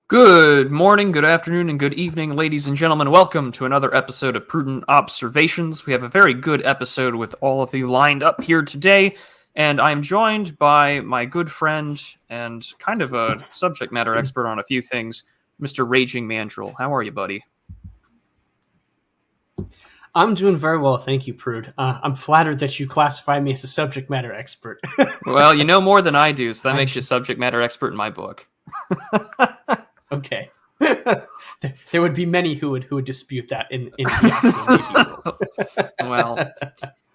Good morning, good afternoon, and good evening, ladies and gentlemen. Welcome to another episode of Prudent Observations. We have a very good episode with all of you lined up here today, and I'm joined by my good friend and kind of a subject matter expert on a few things, Mr. Raging Mandrill. How are you, buddy? I'm doing very well, thank you, Prude. I'm flattered that you classify me as a subject matter expert. Well, you know more than I do, so that makes you a subject matter expert in my book. Okay. There would be many who would dispute that in the actual world. Well,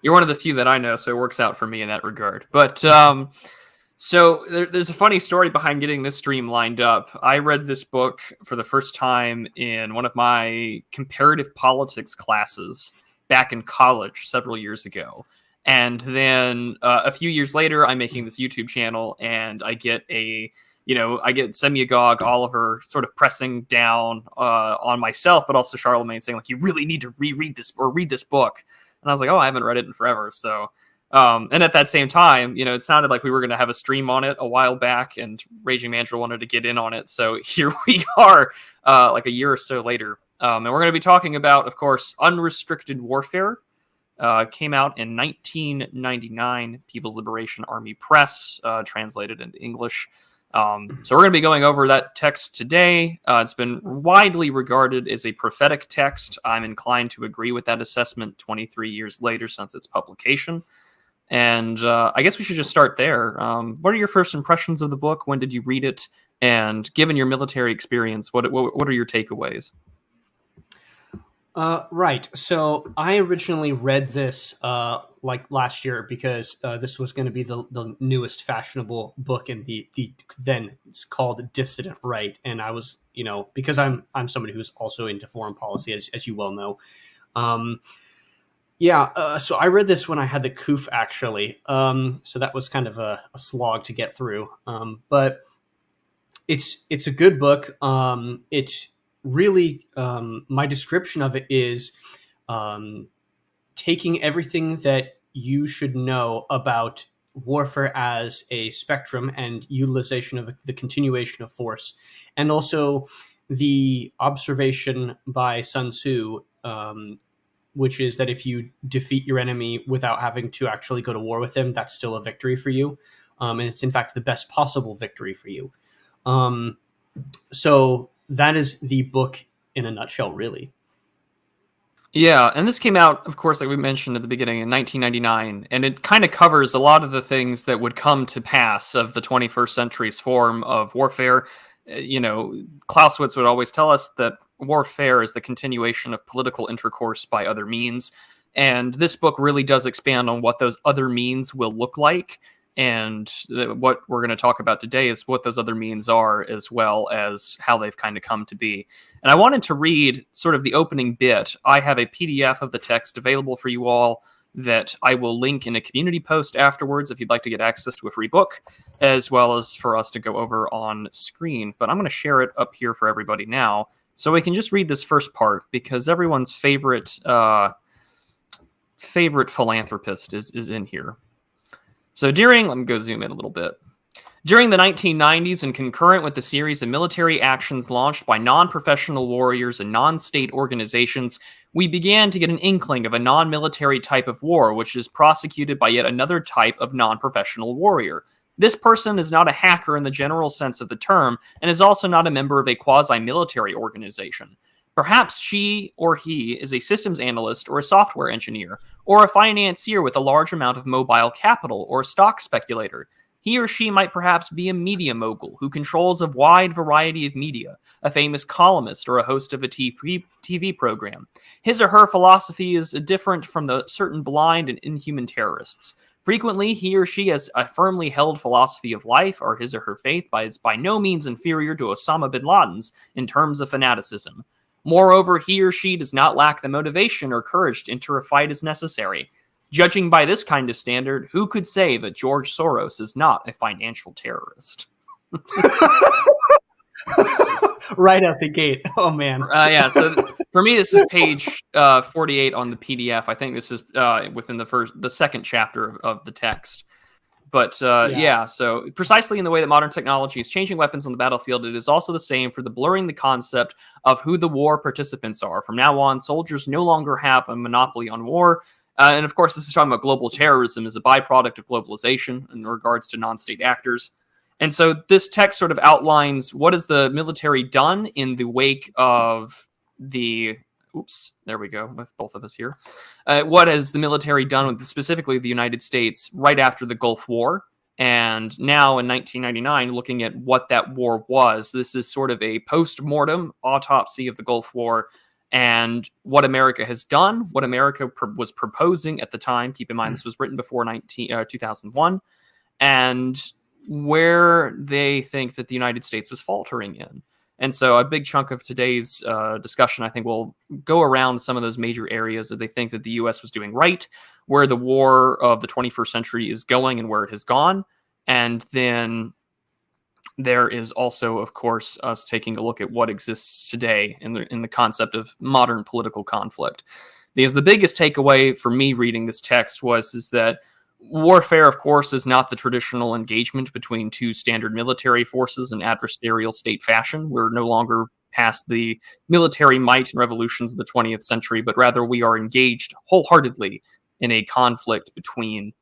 you're one of the few that I know, so it works out for me in that regard. But so there's a funny story behind getting this stream lined up. I read this book for the first time in one of my comparative politics classes back in college several years ago. And then a few years later, I'm making this YouTube channel, and I get Semiagog Oliver sort of pressing down on myself, but also Charlemagne saying, like, you really need to reread this or read this book. And I was like, oh, I haven't read it in forever. So, and at that same time, it sounded like we were going to have a stream on it a while back, and Raging Mandrill wanted to get in on it. So here we are, like a year or so later. And we're going to be talking about, of course, Unrestricted Warfare. Came out in 1999, People's Liberation Army Press, translated into English. So we're going to be going over that text today. It's been widely regarded as a prophetic text. I'm inclined to agree with that assessment 23 years later since its publication. And I guess we should just start there. What are your first impressions of the book? When did you read it? And given your military experience, what are your takeaways? Right. So I originally read this like last year because this was going to be the newest fashionable book in the then it's called Dissident Right, and I was because I'm somebody who's also into foreign policy, as you well know. So I read this when I had the COOF actually. So that was kind of a slog to get through. But it's a good book. It's really, my description of it is taking everything that you should know about warfare as a spectrum and utilization of the continuation of force, and also the observation by Sun Tzu, which is that if you defeat your enemy without having to actually go to war with him, that's still a victory for you. And it's in fact the best possible victory for you. So that is the book in a nutshell, really. Yeah, and this came out, of course, like we mentioned at the beginning, in 1999, and it kind of covers a lot of the things that would come to pass of the 21st century's form of warfare. Clausewitz would always tell us that warfare is the continuation of political intercourse by other means, and this book really does expand on what those other means will look like. And what we're going to talk about today is what those other means are, as well as how they've kind of come to be. And I wanted to read sort of the opening bit. I have a PDF of the text available for you all that I will link in a community post afterwards if you'd like to get access to a free book, as well as for us to go over on screen. But I'm going to share it up here for everybody now, so we can just read this first part, because everyone's favorite philanthropist is in here. So let me go zoom in a little bit. During the 1990s, and concurrent with the series of military actions launched by non-professional warriors and non-state organizations, we began to get an inkling of a non-military type of war, which is prosecuted by yet another type of non-professional warrior. This person is not a hacker in the general sense of the term, and is also not a member of a quasi-military organization. Perhaps she or he is a systems analyst or a software engineer, or a financier with a large amount of mobile capital, or a stock speculator. He or she might perhaps be a media mogul who controls a wide variety of media, a famous columnist or a host of a TV program. His or her philosophy is different from the certain blind and inhuman terrorists. Frequently, he or she has a firmly held philosophy of life, or his or her faith is by no means inferior to Osama bin Laden's in terms of fanaticism. Moreover, he or she does not lack the motivation or courage to enter a fight as necessary. Judging by this kind of standard, who could say that George Soros is not a financial terrorist? Right out the gate. Oh, man. Yeah, so for me, this is page 48 on the PDF. I think this is within the second chapter of the text. But yeah, so precisely in the way that modern technology is changing weapons on the battlefield, it is also the same for the blurring the concept of who the war participants are. From now on, soldiers no longer have a monopoly on war. And of course, this is talking about global terrorism as a byproduct of globalization in regards to non-state actors. And so this text sort of outlines what has the military done in the wake of the... Oops, there we go, with both of us here. What has the military done with specifically the United States right after the Gulf War? And now in 1999, looking at what that war was, this is sort of a post-mortem autopsy of the Gulf War and what America has done, what America was proposing at the time. Keep in mind, this was written before 2001. And where they think that the United States was faltering in. And so a big chunk of today's discussion, I think, will go around some of those major areas that they think that the U.S. was doing right, where the war of the 21st century is going and where it has gone. And then there is also, of course, us taking a look at what exists today in the concept of modern political conflict. Because the biggest takeaway for me reading this text is that warfare, of course, is not the traditional engagement between two standard military forces in adversarial state fashion. We're no longer past the military might and revolutions of the 20th century, but rather we are engaged wholeheartedly in a conflict between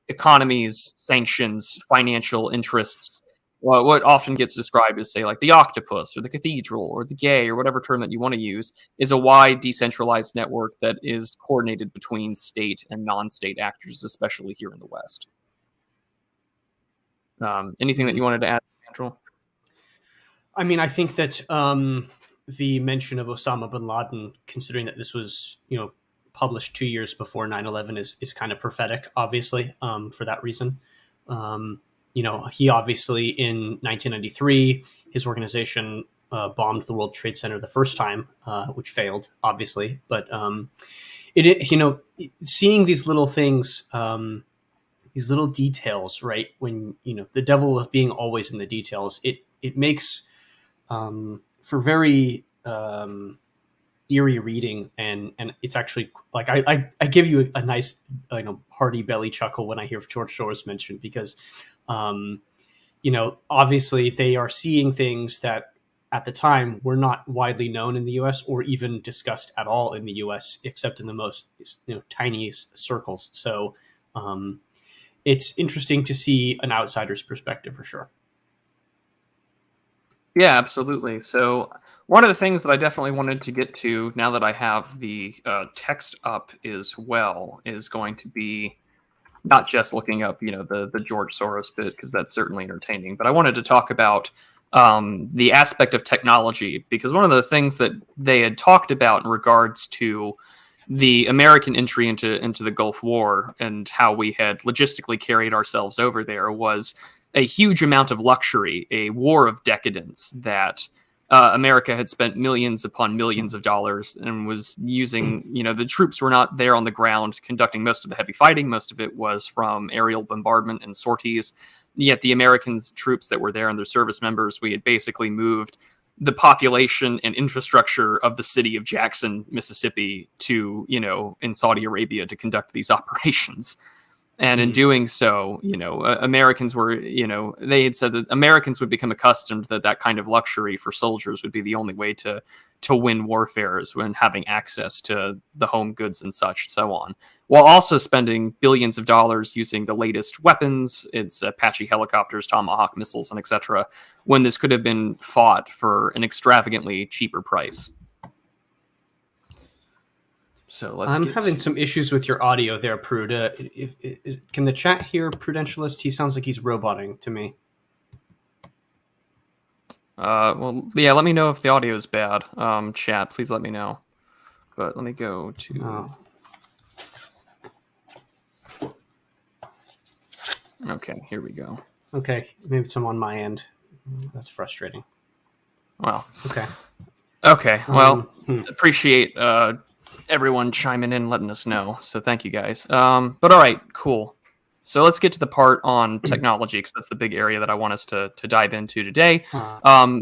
economies, sanctions, financial interests. What often gets described as, say, like the octopus or the cathedral or the gay or whatever term that you want to use is a wide decentralized network that is coordinated between state and non-state actors, especially here in the West. Anything that you wanted to add, Mandrill? I mean, I think that the mention of Osama bin Laden, considering that this was, published 2 years before 9/11, is kind of prophetic, obviously, for that reason. He obviously in 1993, his organization bombed the World Trade Center the first time, which failed, obviously. But seeing these little things, these little details, right? When the devil is being always in the details, it makes for very eerie reading, and it's actually like I give you a nice hearty belly chuckle when I hear George Soros mentioned, because obviously they are seeing things that at the time were not widely known in the US or even discussed at all in the US, except in the most tiniest circles. So it's interesting to see an outsider's perspective for sure. Yeah, absolutely. So one of the things that I definitely wanted to get to now that I have the text up as well is going to be not just looking up, the George Soros bit, because that's certainly entertaining, but I wanted to talk about the aspect of technology, because one of the things that they had talked about in regards to the American entry into the Gulf War and how we had logistically carried ourselves over there was a huge amount of luxury, a war of decadence that America had spent millions upon millions of dollars and was using, the troops were not there on the ground conducting most of the heavy fighting. Most of it was from aerial bombardment and sorties. Yet the Americans troops that were there and their service members, we had basically moved the population and infrastructure of the city of Jackson, Mississippi to, in Saudi Arabia to conduct these operations. And in doing so, Americans were, they had said that Americans would become accustomed that kind of luxury for soldiers would be the only way to win warfares, when having access to the home goods and such, so on, while also spending billions of dollars using the latest weapons, it's Apache helicopters, Tomahawk missiles, and etc., when this could have been fought for an extravagantly cheaper price. So I'm having some issues with your audio there, Prude. Can the chat hear Prudentialist? He sounds like he's roboting to me. Well, yeah, let me know if the audio is bad. Chat, please let me know. But let me go to... Okay, here we go. Okay, maybe some on my end. That's frustrating. Well, okay. Well, appreciate everyone chiming in, letting us know. So thank you guys. But all right, cool. So let's get to the part on technology, because that's the big area that I want us to dive into today.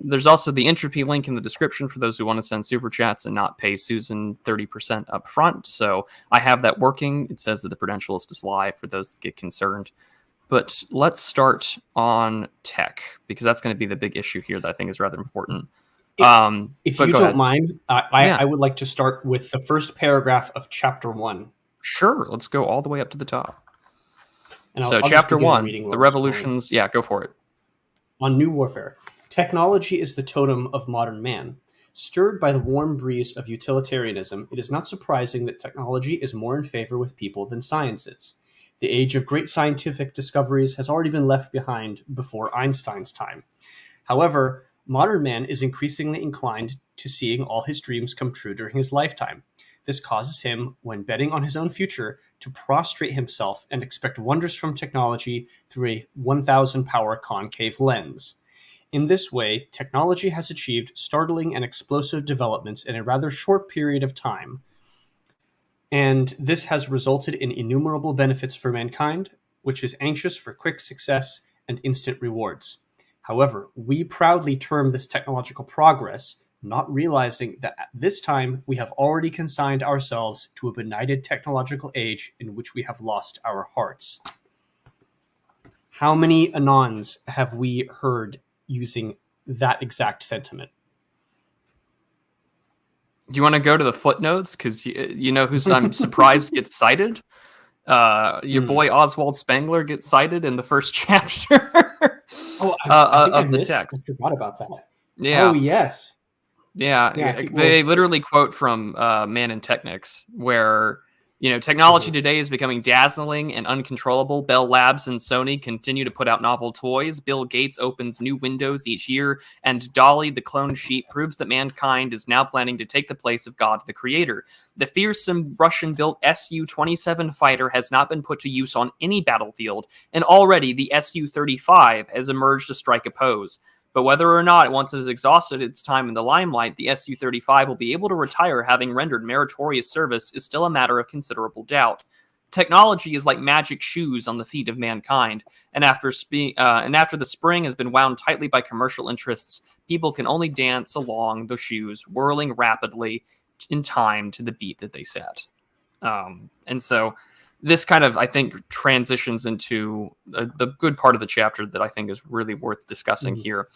There's also the entropy link in the description for those who want to send super chats and not pay Susan 30% up front. So I have that working. It says that the Prudentialist is live for those that get concerned. But let's start on tech, because that's going to be the big issue here that I think is rather important. If you don't mind, I would like to start with the first paragraph of chapter 1. Sure, let's go all the way up to the top. And so chapter 1, the revolutions. Yeah, go for it. On new warfare. Technology is the totem of modern man. Stirred by the warm breeze of utilitarianism, it is not surprising that technology is more in favor with people than science is. The age of great scientific discoveries has already been left behind before Einstein's time. However, modern man is increasingly inclined to seeing all his dreams come true during his lifetime. This causes him, when betting on his own future, to prostrate himself and expect wonders from technology through a 1,000 power concave lens. In this way, technology has achieved startling and explosive developments in a rather short period of time. And this has resulted in innumerable benefits for mankind, which is anxious for quick success and instant rewards. However, we proudly term this technological progress, not realizing that at this time we have already consigned ourselves to a benighted technological age in which we have lost our hearts. How many Anons have we heard using that exact sentiment? Do you want to go to the footnotes? Because you know who's I'm surprised gets cited? Your boy Oswald Spengler gets cited in the first chapter of the text. I forgot about that. Yeah. Oh, yes. Yeah, they literally quote from Man in Technics, where technology today is becoming dazzling and uncontrollable. Bell Labs and Sony continue to put out novel toys. Bill Gates opens new windows each year, and Dolly, the clone sheep, proves that mankind is now planning to take the place of God, the Creator. The fearsome Russian-built Su-27 fighter has not been put to use on any battlefield, and already the Su-35 has emerged to strike a pose. But whether or not, once it has exhausted its time in the limelight, the Su-35 will be able to retire having rendered meritorious service is still a matter of considerable doubt. Technology is like magic shoes on the feet of mankind, and after the spring has been wound tightly by commercial interests, people can only dance along the shoes, whirling rapidly in time to the beat that they set. And so this kind of, I think, transitions into the good part of the chapter that I think is really worth discussing here.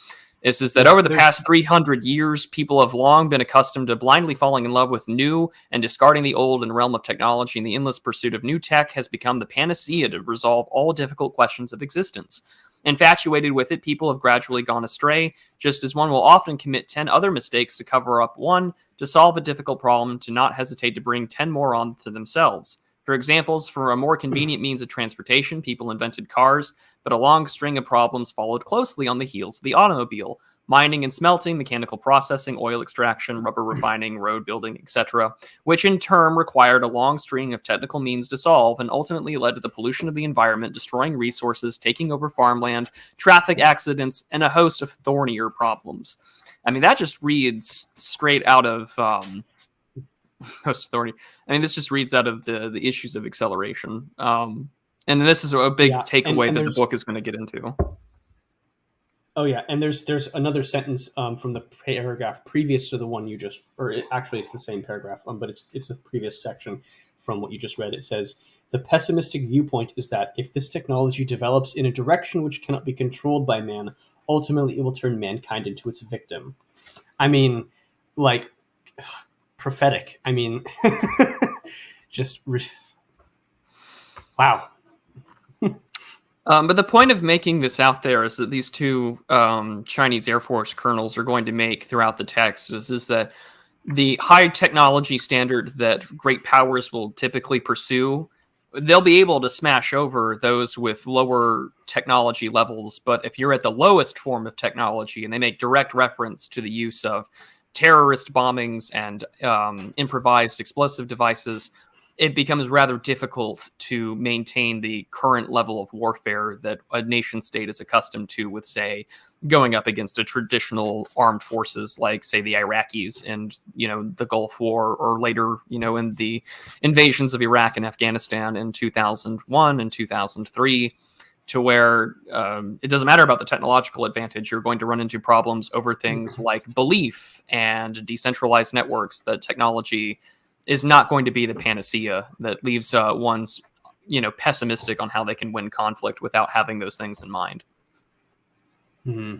Is that over the past 300 years, people have long been accustomed to blindly falling in love with new and discarding the old in the realm of technology, and the endless pursuit of new tech has become the panacea to resolve all difficult questions of existence. Infatuated with it, people have gradually gone astray, just as one will often commit 10 other mistakes to cover up one, to solve a difficult problem, to not hesitate to bring 10 more on to themselves. For examples, for a more convenient means of transportation, people invented cars, but a long string of problems followed closely on the heels of the automobile. Mining and smelting, mechanical processing, oil extraction, rubber refining, road building, etc., which in turn required a long string of technical means to solve and ultimately led to the pollution of the environment, destroying resources, taking over farmland, traffic accidents, and a host of thornier problems. I mean, that just reads straight out of Host Authority. I mean, this just reads out of the issues of acceleration. And this is a big takeaway that the book is going to get into. Oh, yeah. And there's another sentence from the paragraph previous to the one you just, actually it's the same paragraph, but it's a previous section from what you just read. It says, the pessimistic viewpoint is that if this technology develops in a direction which cannot be controlled by man, ultimately it will turn mankind into its victim. I mean, like, prophetic. I mean, wow. But the point of making this out there is that these two Chinese Air Force colonels are going to make throughout the text is that the high technology standard that great powers will typically pursue, they'll be able to smash over those with lower technology levels. But if you're at the lowest form of technology, and they make direct reference to the use of terrorist bombings and improvised explosive devices, it becomes rather difficult to maintain the current level of warfare that a nation state is accustomed to with, say, going up against a traditional armed forces like, say, the Iraqis and, the Gulf War, or later, in the invasions of Iraq and Afghanistan in 2001 and 2003, to where it doesn't matter about the technological advantage. You're going to run into problems over things like belief and decentralized networks. The technology is not going to be the panacea that leaves one's, pessimistic on how they can win conflict without having those things in mind. Mm-hmm.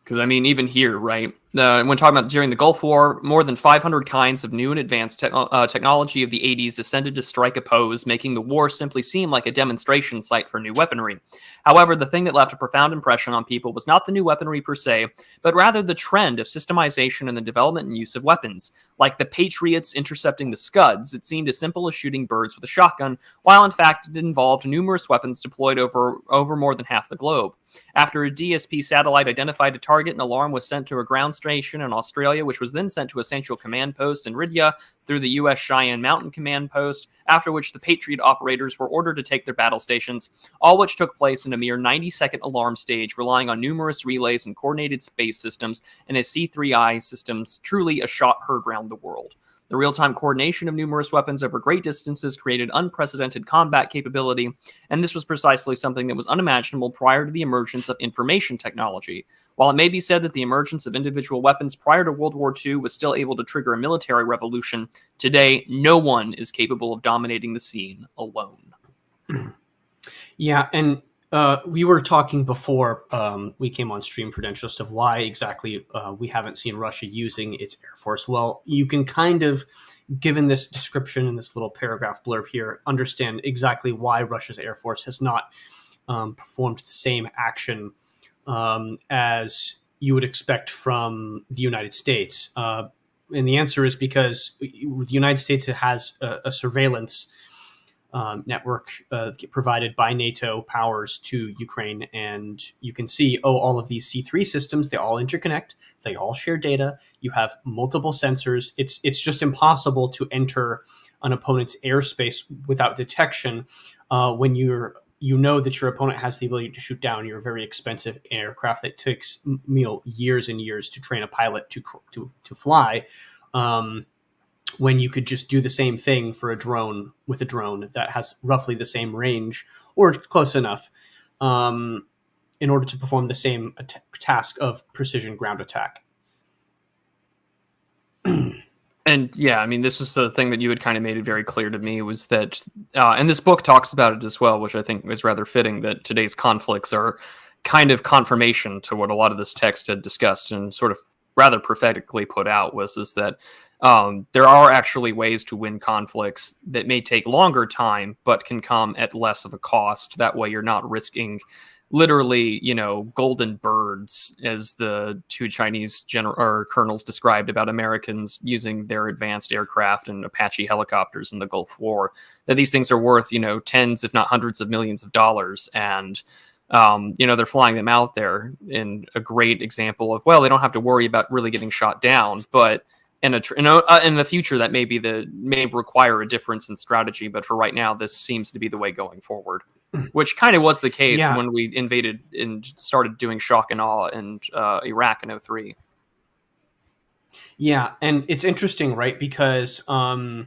Because, even here, right, when talking about during the Gulf War, more than 500 kinds of new and advanced technology of the 80s ascended to strike a pose, making the war simply seem like a demonstration site for new weaponry. However, the thing that left a profound impression on people was not the new weaponry per se, but rather the trend of systemization in the development and use of weapons. Like the Patriots intercepting the Scuds, it seemed as simple as shooting birds with a shotgun, while in fact it involved numerous weapons deployed over more than half the globe. After a DSP satellite identified a target, an alarm was sent to a ground station in Australia, which was then sent to a central command post in Riyadh through the U.S. Cheyenne Mountain Command Post, after which the Patriot operators were ordered to take their battle stations, all which took place in a mere 90-second alarm stage, relying on numerous relays and coordinated space systems and a C3I systems, truly a shot heard round the world. The real-time coordination of numerous weapons over great distances created unprecedented combat capability, and this was precisely something that was unimaginable prior to the emergence of information technology. While it may be said that the emergence of individual weapons prior to World War II was still able to trigger a military revolution, today no one is capable of dominating the scene alone. Yeah, and we were talking before we came on stream, Prudentialist, of why exactly we haven't seen Russia using its Air Force. Well, you can kind of, given this description in this little paragraph blurb here, understand exactly why Russia's Air Force has not performed the same action as you would expect from the United States. And the answer is because the United States has a surveillance network provided by NATO powers to Ukraine, and you can see, all of these C3 systems, they all interconnect, they all share data, you have multiple sensors. It's just impossible to enter an opponent's airspace without detection when you know that your opponent has the ability to shoot down your very expensive aircraft that takes years and years to train a pilot to fly. When you could just do the same thing for a drone with a drone that has roughly the same range or close enough in order to perform the same task of precision ground attack. And yeah, this was the thing that you had kind of made it very clear to me, was that, and this book talks about it as well, which I think is rather fitting, that today's conflicts are kind of confirmation to what a lot of this text had discussed and sort of rather prophetically put out, is that there are actually ways to win conflicts that may take longer time, but can come at less of a cost. That way you're not risking literally, golden birds, as the two Chinese colonels described about Americans using their advanced aircraft and Apache helicopters in the Gulf War, that these things are worth, tens, if not hundreds of millions of dollars. And, they're flying them out there in a great example of, well, they don't have to worry about really getting shot down, but in the future, that may require a difference in strategy, but for right now, this seems to be the way going forward, which kind of was the case when we invaded and started doing shock and awe in Iraq in 2003. Yeah, and it's interesting, right? Because Russia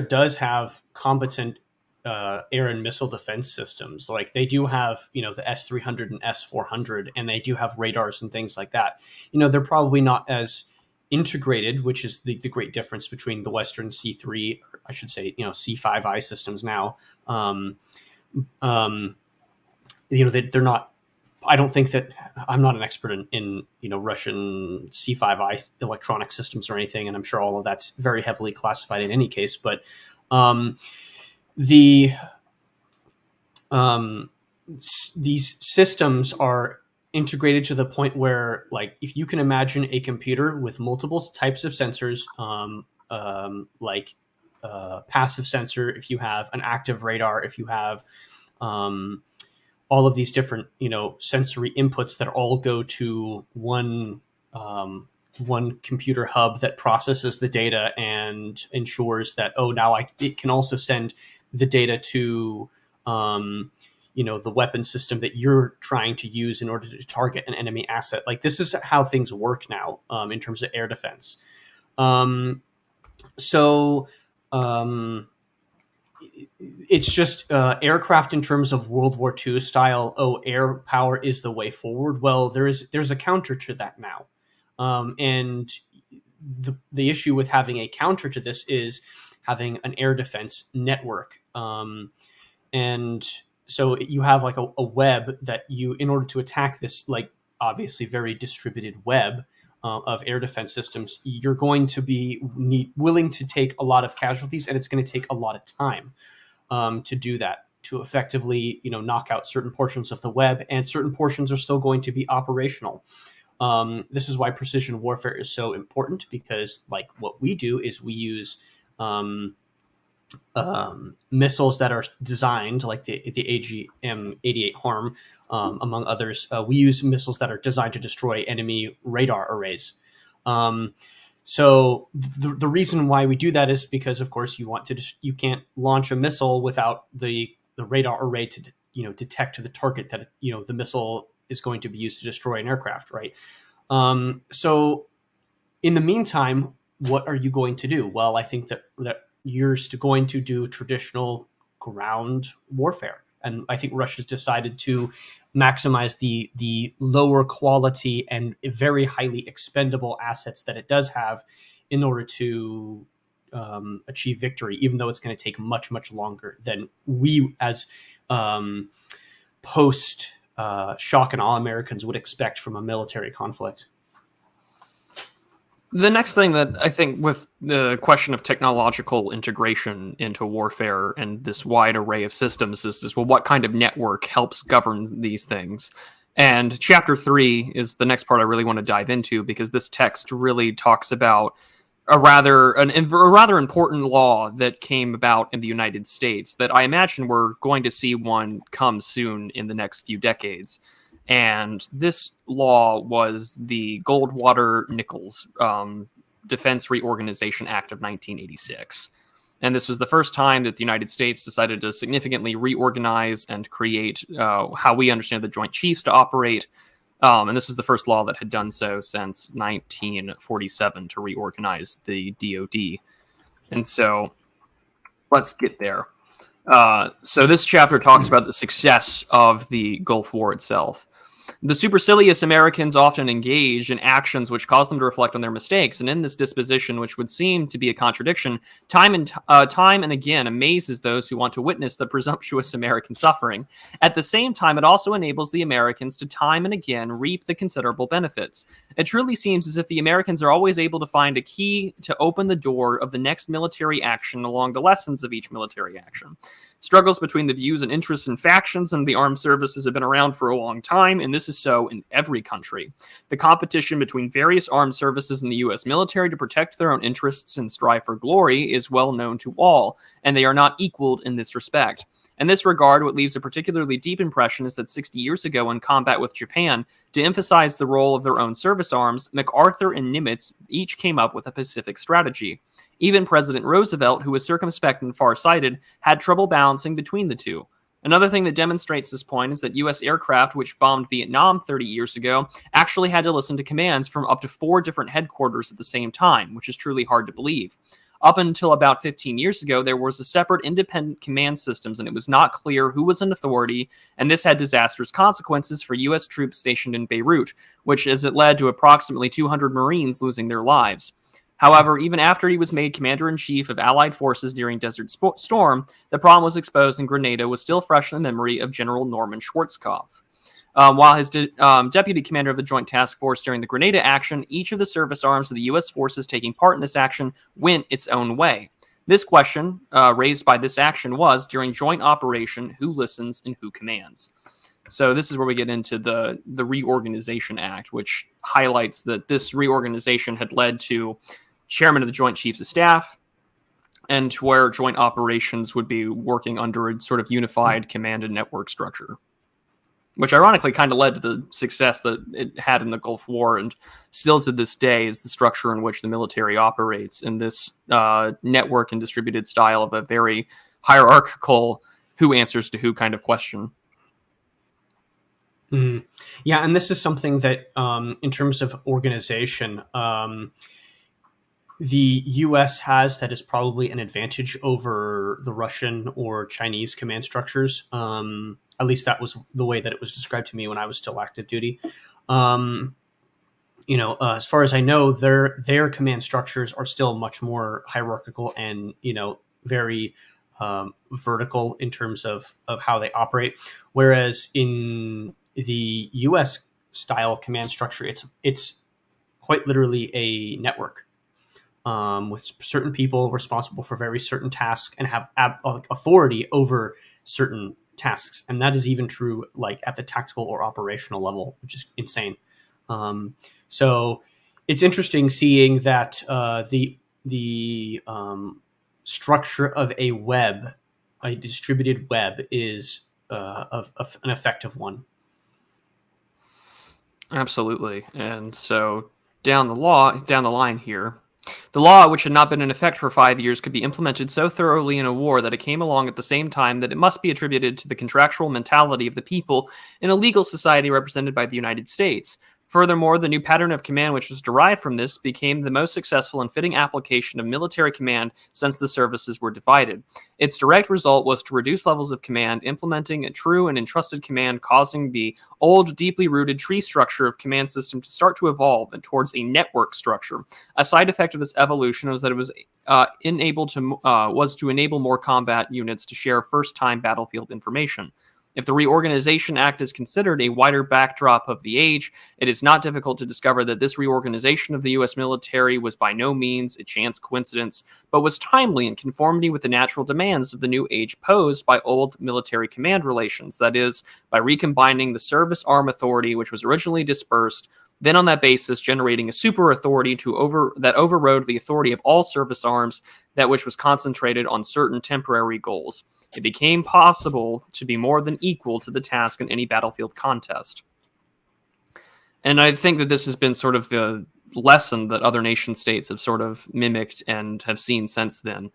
does have competent air and missile defense systems. Like they do have, the S-300 and S-400, and they do have radars and things like that. They're probably not as integrated, which is the great difference between the Western C3, or I should say, C5I systems now. They're not. I don't think that I'm not an expert in Russian C5I electronic systems or anything, and I'm sure all of that's very heavily classified in any case. But these systems are integrated to the point where, like, if you can imagine a computer with multiple types of sensors, like passive sensor, if you have an active radar, if you have all of these different, sensory inputs that all go to one one computer hub that processes the data and ensures that, it can also send the data to the weapon system that you're trying to use in order to target an enemy asset. Like, this is how things work now in terms of air defense. It's just aircraft in terms of World War II style. Air power is the way forward. Well, there's a counter to that now, and the issue with having a counter to this is having an air defense network, and so you have like a web that in order to attack this, like, obviously very distributed web of air defense systems, you're going to be willing to take a lot of casualties, and it's going to take a lot of time to do that, to effectively knock out certain portions of the web, and certain portions are still going to be operational. This is why precision warfare is so important, because like what we do is we use missiles that are designed, like the AGM-88 HARM, among others. We use missiles that are designed to destroy enemy radar arrays. So the reason why we do that is because, of course, you can't launch a missile without the radar array to detect the target that the missile is going to be used to destroy an aircraft, right? So in the meantime, what are you going to do? Well, I think that you're going to do traditional ground warfare. And I think Russia's decided to maximize the lower quality and very highly expendable assets that it does have in order to achieve victory, even though it's going to take much, much longer than we as post shock and awe Americans would expect from a military conflict. The next thing that I think with the question of technological integration into warfare and this wide array of systems is well, what kind of network helps govern these things? And chapter 3 is the next part I really want to dive into, because this text really talks about a rather important law that came about in the United States that I imagine we're going to see one come soon in the next few decades. And this law was the Goldwater-Nichols Defense Reorganization Act of 1986. And this was the first time that the United States decided to significantly reorganize and create how we understand the Joint Chiefs to operate. And this is the first law that had done so since 1947 to reorganize the DoD. And so let's get there. So this chapter talks about the success of the Gulf War itself. The supercilious Americans often engage in actions which cause them to reflect on their mistakes, and in this disposition, which would seem to be a contradiction, time and again amazes those who want to witness the presumptuous American suffering. At the same time, it also enables the Americans to time and again reap the considerable benefits. It truly seems as if the Americans are always able to find a key to open the door of the next military action along the lessons of each military action. Struggles between the views and interests and factions in the armed services have been around for a long time, and this is so in every country. The competition between various armed services in the U.S. military to protect their own interests and strive for glory is well known to all, and they are not equaled in this respect. In this regard, what leaves a particularly deep impression is that 60 years ago in combat with Japan, to emphasize the role of their own service arms, MacArthur and Nimitz each came up with a Pacific strategy. Even President Roosevelt, who was circumspect and far-sighted, had trouble balancing between the two. Another thing that demonstrates this point is that U.S. aircraft which bombed Vietnam 30 years ago actually had to listen to commands from up to 4 different headquarters at the same time, which is truly hard to believe. Up until about 15 years ago, there was a separate independent command systems, and it was not clear who was in authority, and this had disastrous consequences for U.S. troops stationed in Beirut, which as it led to approximately 200 Marines losing their lives. However, even after he was made commander-in-chief of Allied forces during Desert Storm, the problem was exposed and Grenada was still fresh in the memory of General Norman Schwarzkopf. While his deputy commander of the Joint Task Force during the Grenada action, each of the service arms of the U.S. forces taking part in this action went its own way. This question, raised by this action, was, during joint operation, who listens and who commands? So this is where we get into the Reorganization Act, which highlights that this reorganization had led to chairman of the Joint Chiefs of Staff, and where joint operations would be working under a sort of unified command and network structure. which ironically kind of led to the success that it had in the Gulf War, and still to this day is the structure in which the military operates in this network and distributed style of a very hierarchical who answers to who kind of question. Mm. Yeah, and this is something that, in terms of organization, the U.S. has that is probably an advantage over the Russian or Chinese command structures. At least that was the way that it was described to me when I was still active duty. As far as I know, their command structures are still much more hierarchical and very vertical in terms of how they operate. Whereas in the U.S. style command structure, it's quite literally a network with certain people responsible for very certain tasks and have authority over certain tasks, and that is even true like at the tactical or operational level, which is insane. So it's interesting seeing that the structure of a distributed web, is of an effective one. Absolutely. And so down the line here, the law, which had not been in effect for 5 years, could be implemented so thoroughly in a war that it came along at the same time that it must be attributed to the contractual mentality of the people in a legal society represented by the United States. Furthermore, the new pattern of command which was derived from this became the most successful and fitting application of military command since the services were divided. Its direct result was to reduce levels of command, implementing a true and entrusted command, causing the old, deeply rooted tree structure of command system to start to evolve and towards a network structure. A side effect of this evolution was that it was to enable more combat units to share first-time battlefield information. If the Reorganization Act is considered a wider backdrop of the age, it is not difficult to discover that this reorganization of the U.S. military was by no means a chance coincidence, but was timely in conformity with the natural demands of the new age posed by old military command relations, that is, by recombining the service arm authority which was originally dispersed, then on that basis generating a super authority that overrode the authority of all service arms, that which was concentrated on certain temporary goals. It became possible to be more than equal to the task in any battlefield contest. And I think that this has been sort of the lesson that other nation states have sort of mimicked and have seen since then.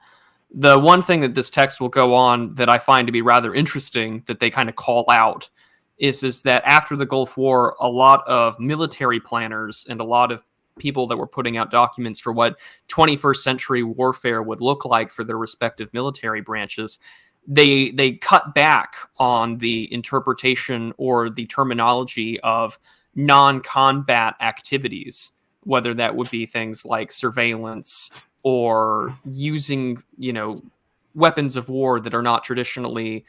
The one thing that this text will go on that I find to be rather interesting that they kind of call out is that after the Gulf War, a lot of military planners and a lot of people that were putting out documents for what 21st century warfare would look like for their respective military branches, they cut back on the interpretation or the terminology of non-combat activities, whether that would be things like surveillance or using, weapons of war that are not traditionally,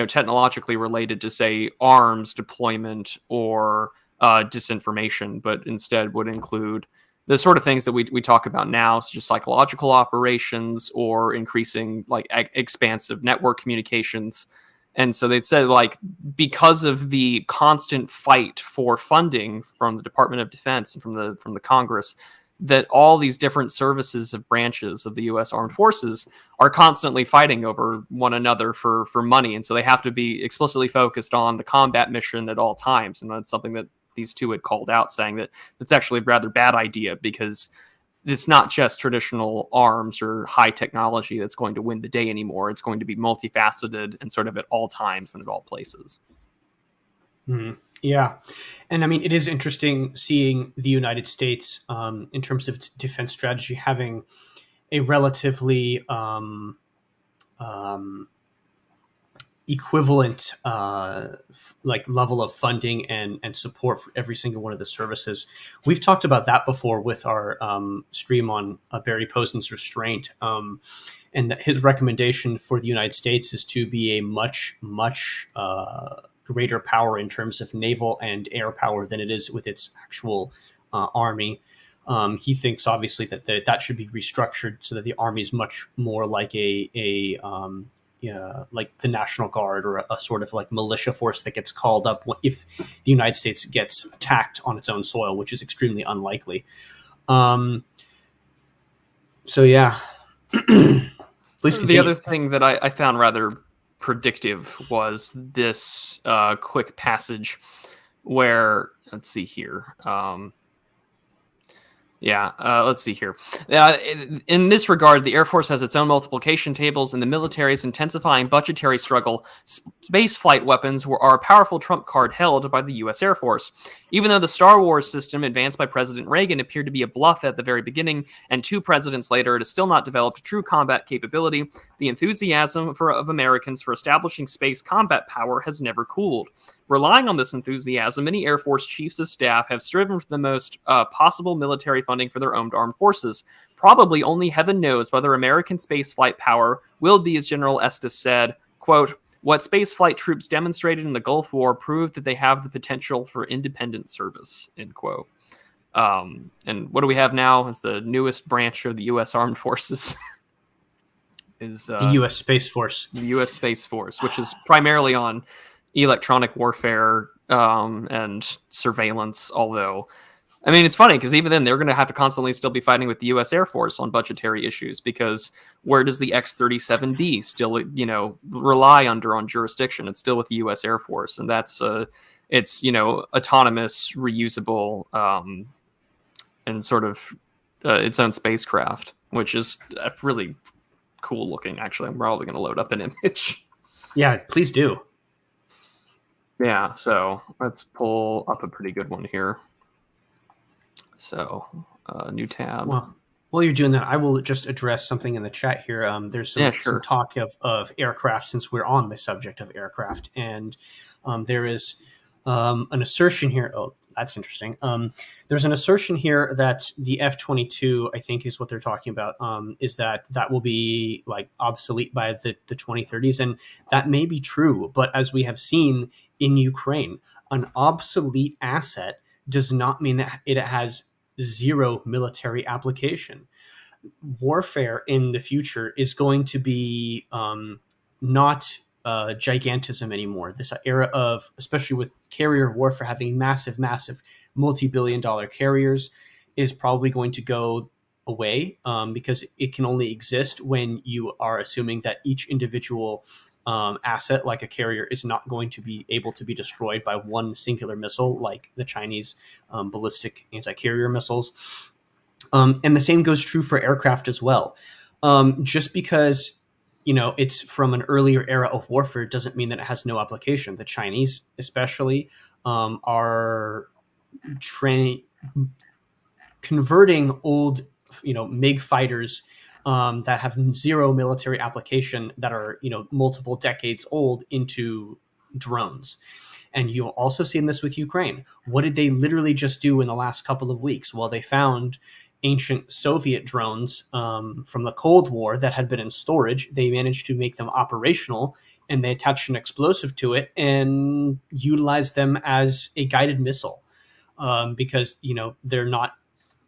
technologically related to, say, arms deployment or disinformation, but instead would include the sort of things that we talk about now, such as psychological operations or increasing like expansive network communications. And so they'd said, like, because of the constant fight for funding from the Department of Defense and from the Congress, that all these different services of branches of the U.S. Armed Forces are constantly fighting over one another for money. And so they have to be explicitly focused on the combat mission at all times. And that's something that these two had called out, saying that it's actually a rather bad idea because it's not just traditional arms or high technology that's going to win the day anymore. It's going to be multifaceted and sort of at all times and at all places. Mm, yeah. And I mean, it is interesting seeing the United States, in terms of its defense strategy, having a relatively equivalent level of funding and support for every single one of the services. We've talked about that before with our stream on Barry Posen's restraint, and that his recommendation for the United States is to be a much greater power in terms of naval and air power than it is with its actual army. He thinks obviously that should be restructured so that the army is much more like like the National Guard or a sort of like militia force that gets called up if the United States gets attacked on its own soil, which is extremely unlikely. So yeah. The other thing that I found rather predictive was this quick passage where, let's see here. Let's see here. In this regard, the Air Force has its own multiplication tables, and the military's intensifying budgetary struggle. Space flight weapons are a powerful trump card held by the U.S. Air Force. Even though the Star Wars system advanced by President Reagan appeared to be a bluff at the very beginning, and 2 presidents later it has still not developed true combat capability, the enthusiasm of Americans for establishing space combat power has never cooled. Relying on this enthusiasm, many Air Force chiefs of staff have striven for the most possible military funding for their own armed forces. Probably only heaven knows whether American spaceflight power will be, as General Estes said, quote, "What spaceflight troops demonstrated in the Gulf War proved that they have the potential for independent service," end quote. And what do we have now as the newest branch of the U.S. Armed Forces? is the U.S. Space Force. The U.S. Space Force, which is primarily on electronic warfare and surveillance, although I mean it's funny because even then they're going to have to constantly still be fighting with the U.S. Air Force on budgetary issues, because where does the X-37B still rely on jurisdiction? It's still with the U.S. Air Force, and that's it's autonomous, reusable, and sort of its own spacecraft, which is really cool looking. Actually, I'm probably going to load up an image. Yeah, please do. Yeah, so let's pull up a pretty good one here. So, new tab. Well, while you're doing that, I will just address something in the chat here. There's some talk of aircraft, since we're on the subject of aircraft, and there is an assertion here. Oh, that's interesting. There's an assertion here that the F-22, I think is what they're talking about, is that will be like obsolete by the 2030s, and that may be true. But as we have seen in Ukraine, an obsolete asset does not mean that it has zero military application. Warfare in the future is going to be not gigantism anymore. This era of, especially with carrier warfare having massive multi-billion-dollar carriers, is probably going to go away because it can only exist when you are assuming that each individual asset, like a carrier, is not going to be able to be destroyed by one singular missile, like the Chinese ballistic anti-carrier missiles. And the same goes true for aircraft as well. Just because it's from an earlier era of warfare doesn't mean that it has no application. The Chinese, especially, are converting old, MiG fighters that have zero military application, that are multiple decades old, into drones. And you'll also see this with Ukraine. What did they literally just do in the last couple of weeks? Well, they found ancient Soviet drones from the Cold War that had been in storage. They managed to make them operational, and they attached an explosive to it and utilized them as a guided missile because they're not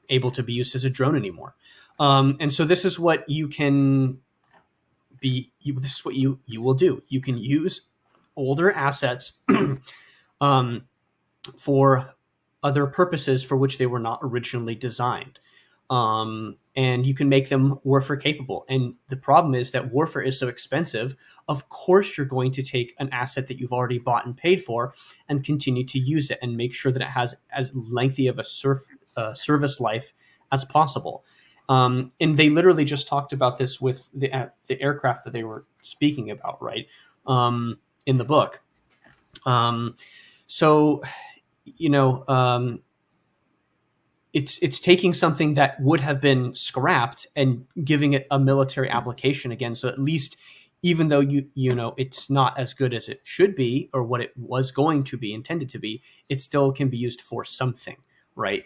able to be used as a drone anymore. And so this is what you can be. This is what you will do. You can use older assets for other purposes for which they were not originally designed. And you can make them warfare capable. And the problem is that warfare is so expensive. Of course, you're going to take an asset that you've already bought and paid for and continue to use it and make sure that it has as lengthy of a service life as possible. And they literally just talked about this with the aircraft that they were speaking about, right, in the book. It's taking something that would have been scrapped and giving it a military application again. So at least, even though it's not as good as it should be or what it was going to be intended to be, it still can be used for something, right?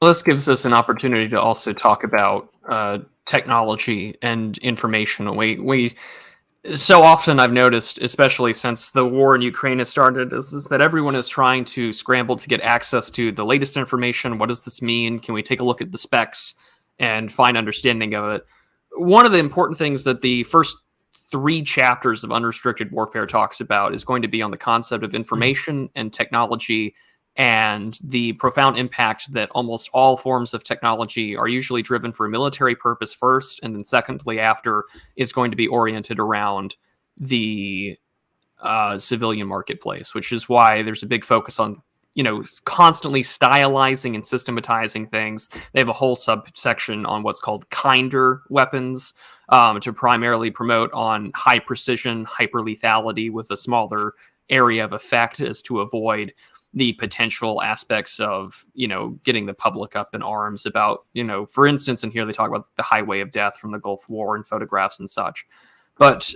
Well, this gives us an opportunity to also talk about technology and information. We so often, I've noticed, especially since the war in Ukraine has started, is that everyone is trying to scramble to get access to the latest information. What does this mean? Can we take a look at the specs and find understanding of it? One of the important things that the first 3 chapters of Unrestricted Warfare talks about is going to be on the concept of information and technology and the profound impact that almost all forms of technology are usually driven for a military purpose first, and then secondly after is going to be oriented around the civilian marketplace, which is why there's a big focus on constantly stylizing and systematizing things. They have a whole subsection on what's called kinder weapons, to primarily promote on high precision, hyper lethality with a smaller area of effect, as to avoid the potential aspects of, getting the public up in arms about, for instance, and here they talk about the highway of death from the Gulf War and photographs and such. But,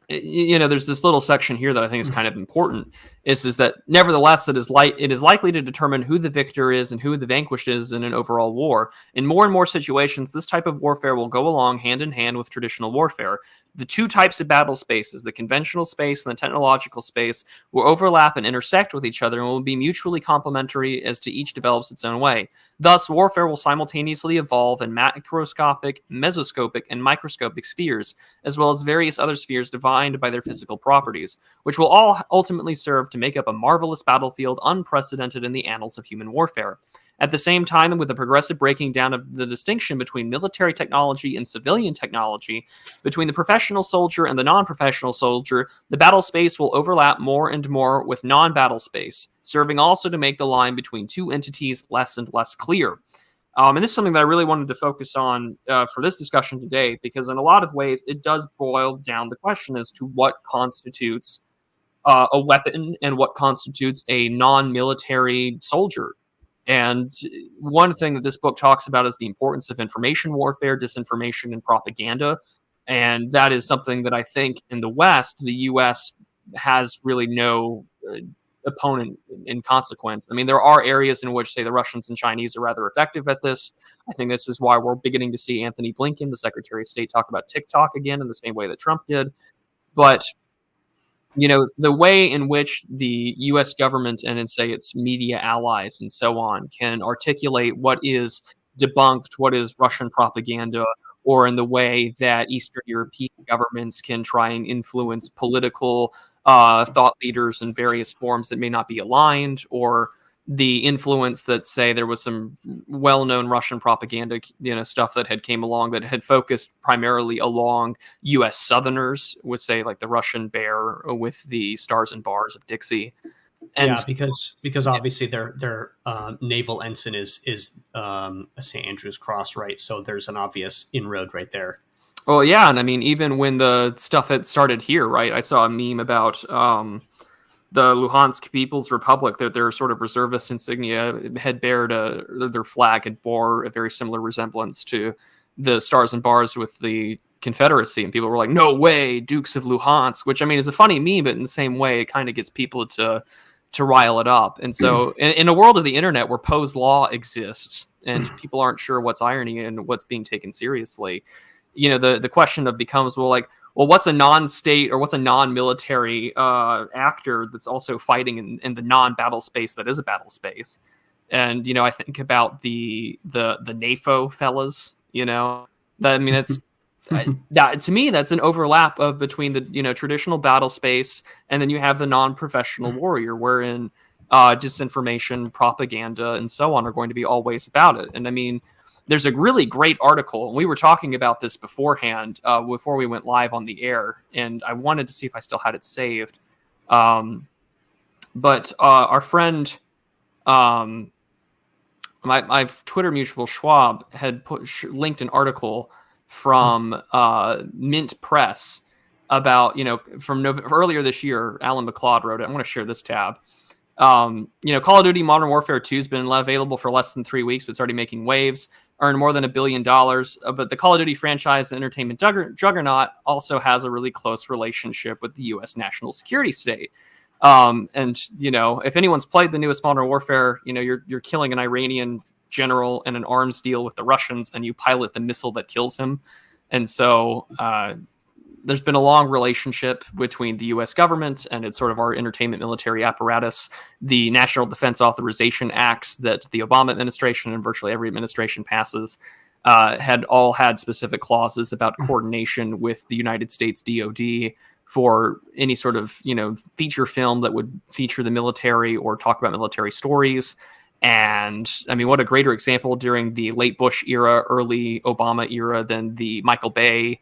there's this little section here that I think is kind of important, is that nevertheless it is likely to determine who the victor is and who the vanquished is in an overall war. In more and more situations, this type of warfare will go along hand in hand with traditional warfare. The two types of battle spaces, the conventional space and the technological space, will overlap and intersect with each other and will be mutually complementary as to each develops its own way. Thus, warfare will simultaneously evolve in macroscopic, mesoscopic, and microscopic spheres, as well as various other spheres defined by their physical properties, which will all ultimately serve to make up a marvelous battlefield unprecedented in the annals of human warfare. At the same time, with the progressive breaking down of the distinction between military technology and civilian technology, between the professional soldier and the non-professional soldier, the battle space will overlap more and more with non-battle space, serving also to make the line between two entities less and less clear. And this is something that I really wanted to focus on for this discussion today, because in a lot of ways, it does boil down the question as to what constitutes a weapon and what constitutes a non-military soldier. And one thing that this book talks about is the importance of information warfare, disinformation, and propaganda. And that is something that I think in the West, the U.S. has really no opponent in consequence. I mean, there are areas in which, say, the Russians and Chinese are rather effective at this. I think this is why we're beginning to see Anthony Blinken, the Secretary of State, talk about TikTok again in the same way that Trump did. But the way in which the U.S. government and, say, its media allies and so on can articulate what is debunked, what is Russian propaganda, or in the way that Eastern European governments can try and influence political thought leaders in various forms that may not be aligned, or the influence that, say, there was some well-known Russian propaganda, stuff that had came along that had focused primarily along U.S. Southerners, with, say, like the Russian Bear with the Stars and Bars of Dixie. And because obviously their naval ensign is a St. Andrew's Cross, right? So there's an obvious inroad right there. Well, yeah, and I mean, even when the stuff had started here, right? I saw a meme about the Luhansk People's Republic, their sort of reservist insignia had bared their flag had bore a very similar resemblance to the Stars and Bars with the Confederacy, and people were like, "No way, Dukes of Luhansk," which I mean is a funny meme, but in the same way, it kind of gets people to rile it up. And so, in a world of the internet where Poe's law exists and people aren't sure what's irony and what's being taken seriously, the question of becomes, well, what's a non-state or what's a non-military actor that's also fighting in the non-battle space that is a battle space? And I think about the NAFO fellas. That's that to me, that's an overlap of between the traditional battle space, and then you have the non-professional warrior, wherein disinformation, propaganda, and so on are going to be always about it. And I mean, there's a really great article, and we were talking about this beforehand, before we went live on the air, and I wanted to see if I still had it saved. But our friend, my Twitter mutual Schwab had linked an article from Mint Press about, from earlier this year. Alan McLeod wrote it. I'm going to share this tab. Call of Duty Modern Warfare 2 has been available for less than 3 weeks, but it's already making waves, earned more than $1 billion. But the Call of Duty franchise, the entertainment juggernaut, also has a really close relationship with the U.S. national security state. And, if anyone's played the newest Modern Warfare, you're killing an Iranian general in an arms deal with the Russians, and you pilot the missile that kills him. And so there's been a long relationship between the U.S. government and it's sort of our entertainment military apparatus. The National Defense Authorization Acts that the Obama administration and virtually every administration passes had all had specific clauses about coordination with the United States DoD for any sort of, feature film that would feature the military or talk about military stories. And I mean, what a greater example during the late Bush era, early Obama era than the Michael Bay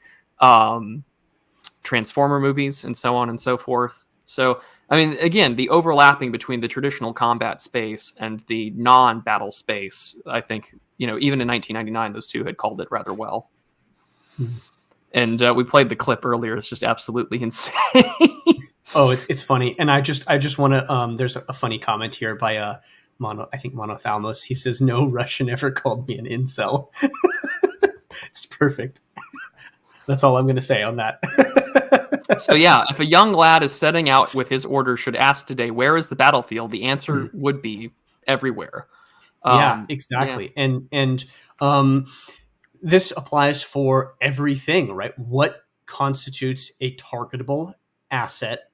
Transformer movies and so on and so forth. So, I mean, again, the overlapping between the traditional combat space and the non-battle space, I think, even in 1999, those two had called it rather well. Mm-hmm. And we played the clip earlier. It's just absolutely insane. Oh, it's funny. And I just want to, there's a funny comment here by I think Monothalmos. He says, no Russian ever called me an incel. It's perfect. That's all I'm going to say on that. So yeah, if a young lad is setting out with his orders should ask today, where is the battlefield? The answer would be everywhere. Yeah, exactly. Yeah. And this applies for everything, right? What constitutes a targetable asset,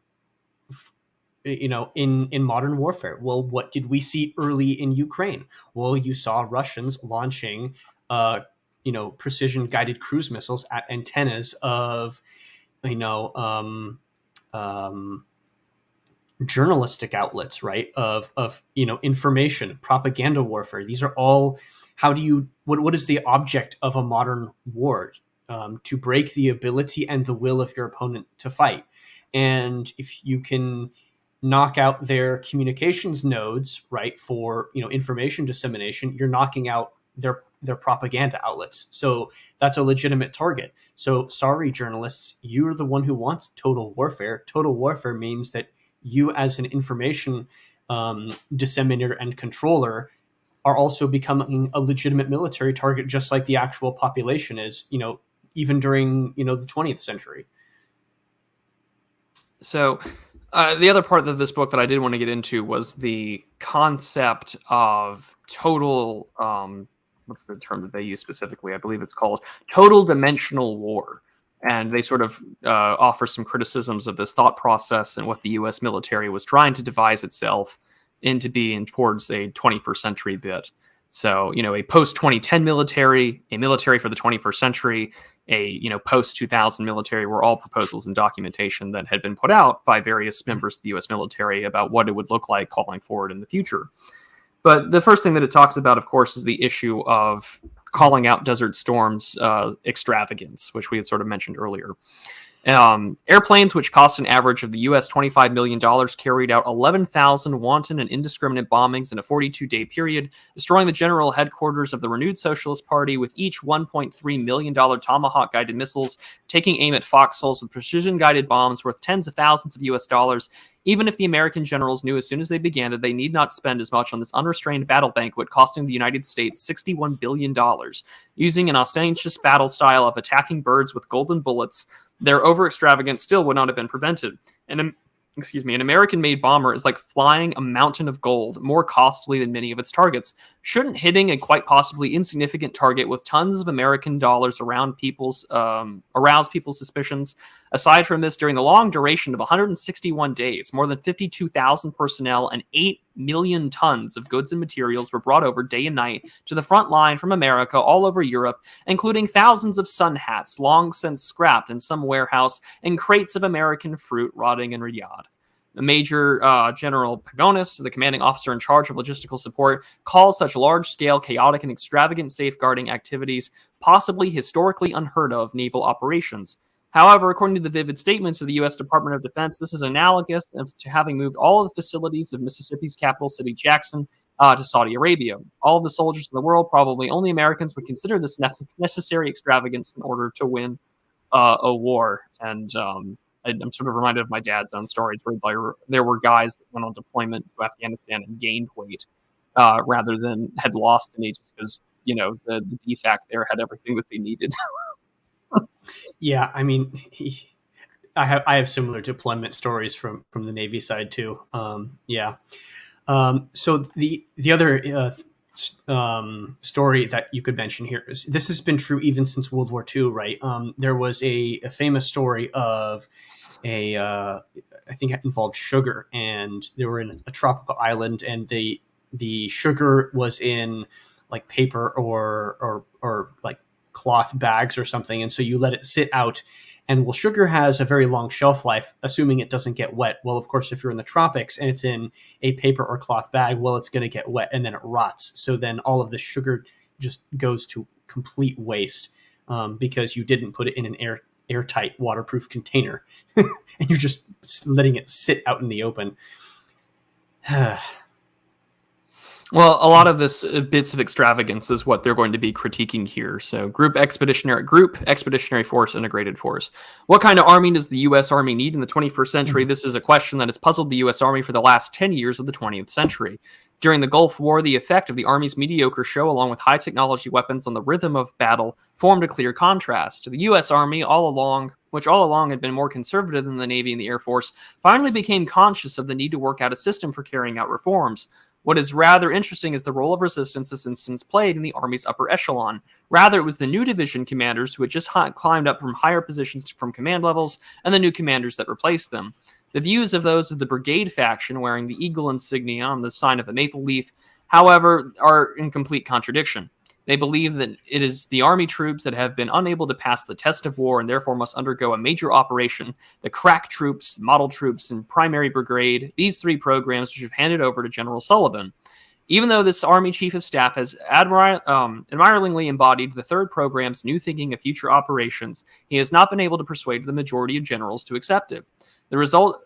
in modern warfare? Well, what did we see early in Ukraine? Well, you saw Russians launching, precision guided cruise missiles at antennas of, journalistic outlets, right? Of information, propaganda warfare. These are all, what is the object of a modern war? To break the ability and the will of your opponent to fight. And if you can knock out their communications nodes, right, for information dissemination, you're knocking out their propaganda outlets. So that's a legitimate target. So sorry, journalists, you're the one who wants total warfare. Total warfare means that you, as an information disseminator and controller, are also becoming a legitimate military target, just like the actual population is, even during, the 20th century. So the other part of this book that I did want to get into was the concept of total, what's the term that they use specifically? I believe it's called total dimensional war. And they sort of offer some criticisms of this thought process and what the U.S. military was trying to devise itself into being towards a 21st century bit. So, a post-2010 military, a military for the 21st century, a post-2000 military were all proposals and documentation that had been put out by various members of the U.S. military about what it would look like calling forward in the future. But the first thing that it talks about, of course, is the issue of calling out Desert Storm's extravagance, which we had sort of mentioned earlier. Airplanes, which cost an average of the U.S. $25 million, carried out 11,000 wanton and indiscriminate bombings in a 42-day period, destroying the general headquarters of the renewed Socialist Party with each $1.3 million Tomahawk-guided missiles, taking aim at foxholes with precision-guided bombs worth tens of thousands of U.S. dollars, even if the American generals knew as soon as they began that they need not spend as much on this unrestrained battle banquet, costing the United States $61 billion. Using an ostentatious battle style of attacking birds with golden bullets, their over-extravagance still would not have been prevented. An American-made bomber is like flying a mountain of gold, more costly than many of its targets. Shouldn't hitting a quite possibly insignificant target with tons of American dollars arouse people's suspicions? Aside from this, during the long duration of 161 days, more than 52,000 personnel and 8 million tons of goods and materials were brought over day and night to the front line from America all over Europe, including thousands of sun hats long since scrapped in some warehouse and crates of American fruit rotting in Riyadh. The Major General Pagonis, the commanding officer in charge of logistical support, calls such large-scale, chaotic, and extravagant safeguarding activities possibly historically unheard of naval operations. However, according to the vivid statements of the U.S. Department of Defense, this is analogous to having moved all of the facilities of Mississippi's capital city, Jackson, to Saudi Arabia. All of the soldiers in the world, probably only Americans, would consider this necessary extravagance in order to win a war. And I'm sort of reminded of my dad's own stories where there were guys that went on deployment to Afghanistan and gained weight rather than had lost any, just because, the DFAC there had everything that they needed. Yeah, I mean, I have similar deployment stories from the Navy side too. Yeah. So the other story that you could mention here is, this has been true even since World War II, right? There was a famous story of I think it involved sugar, and they were in a tropical island, and the sugar was in like paper or like cloth bags or something, and so you let it sit out, And well, sugar has a very long shelf life, assuming it doesn't get wet. Well, of course, if you're in the tropics and it's in a paper or cloth bag, well, it's going to get wet and then it rots. So then all of the sugar just goes to complete waste because you didn't put it in an airtight, waterproof container, and you're just letting it sit out in the open. Well, a lot of this bits of extravagance is what they're going to be critiquing here. So group expeditionary force, integrated force. What kind of army does the U.S. Army need in the 21st century? This is a question that has puzzled the U.S. Army for the last 10 years of the 20th century. During the Gulf War, the effect of the Army's mediocre show, along with high-technology weapons on the rhythm of battle, formed a clear contrast to the U.S. Army which all along had been more conservative than the Navy and the Air Force, finally became conscious of the need to work out a system for carrying out reforms. What is rather interesting is the role of resistance this instance played in the Army's upper echelon. Rather, it was the new division commanders who had just climbed up from higher positions from command levels, and the new commanders that replaced them. The views of those of the brigade faction wearing the eagle insignia on the sign of the maple leaf, however, are in complete contradiction. They believe that it is the Army troops that have been unable to pass the test of war and therefore must undergo a major operation. The crack troops, model troops, and primary brigade, these three programs which have handed over to General Sullivan. Even though this Army Chief of Staff has admiringly embodied the third program's new thinking of future operations, he has not been able to persuade the majority of generals to accept it. The result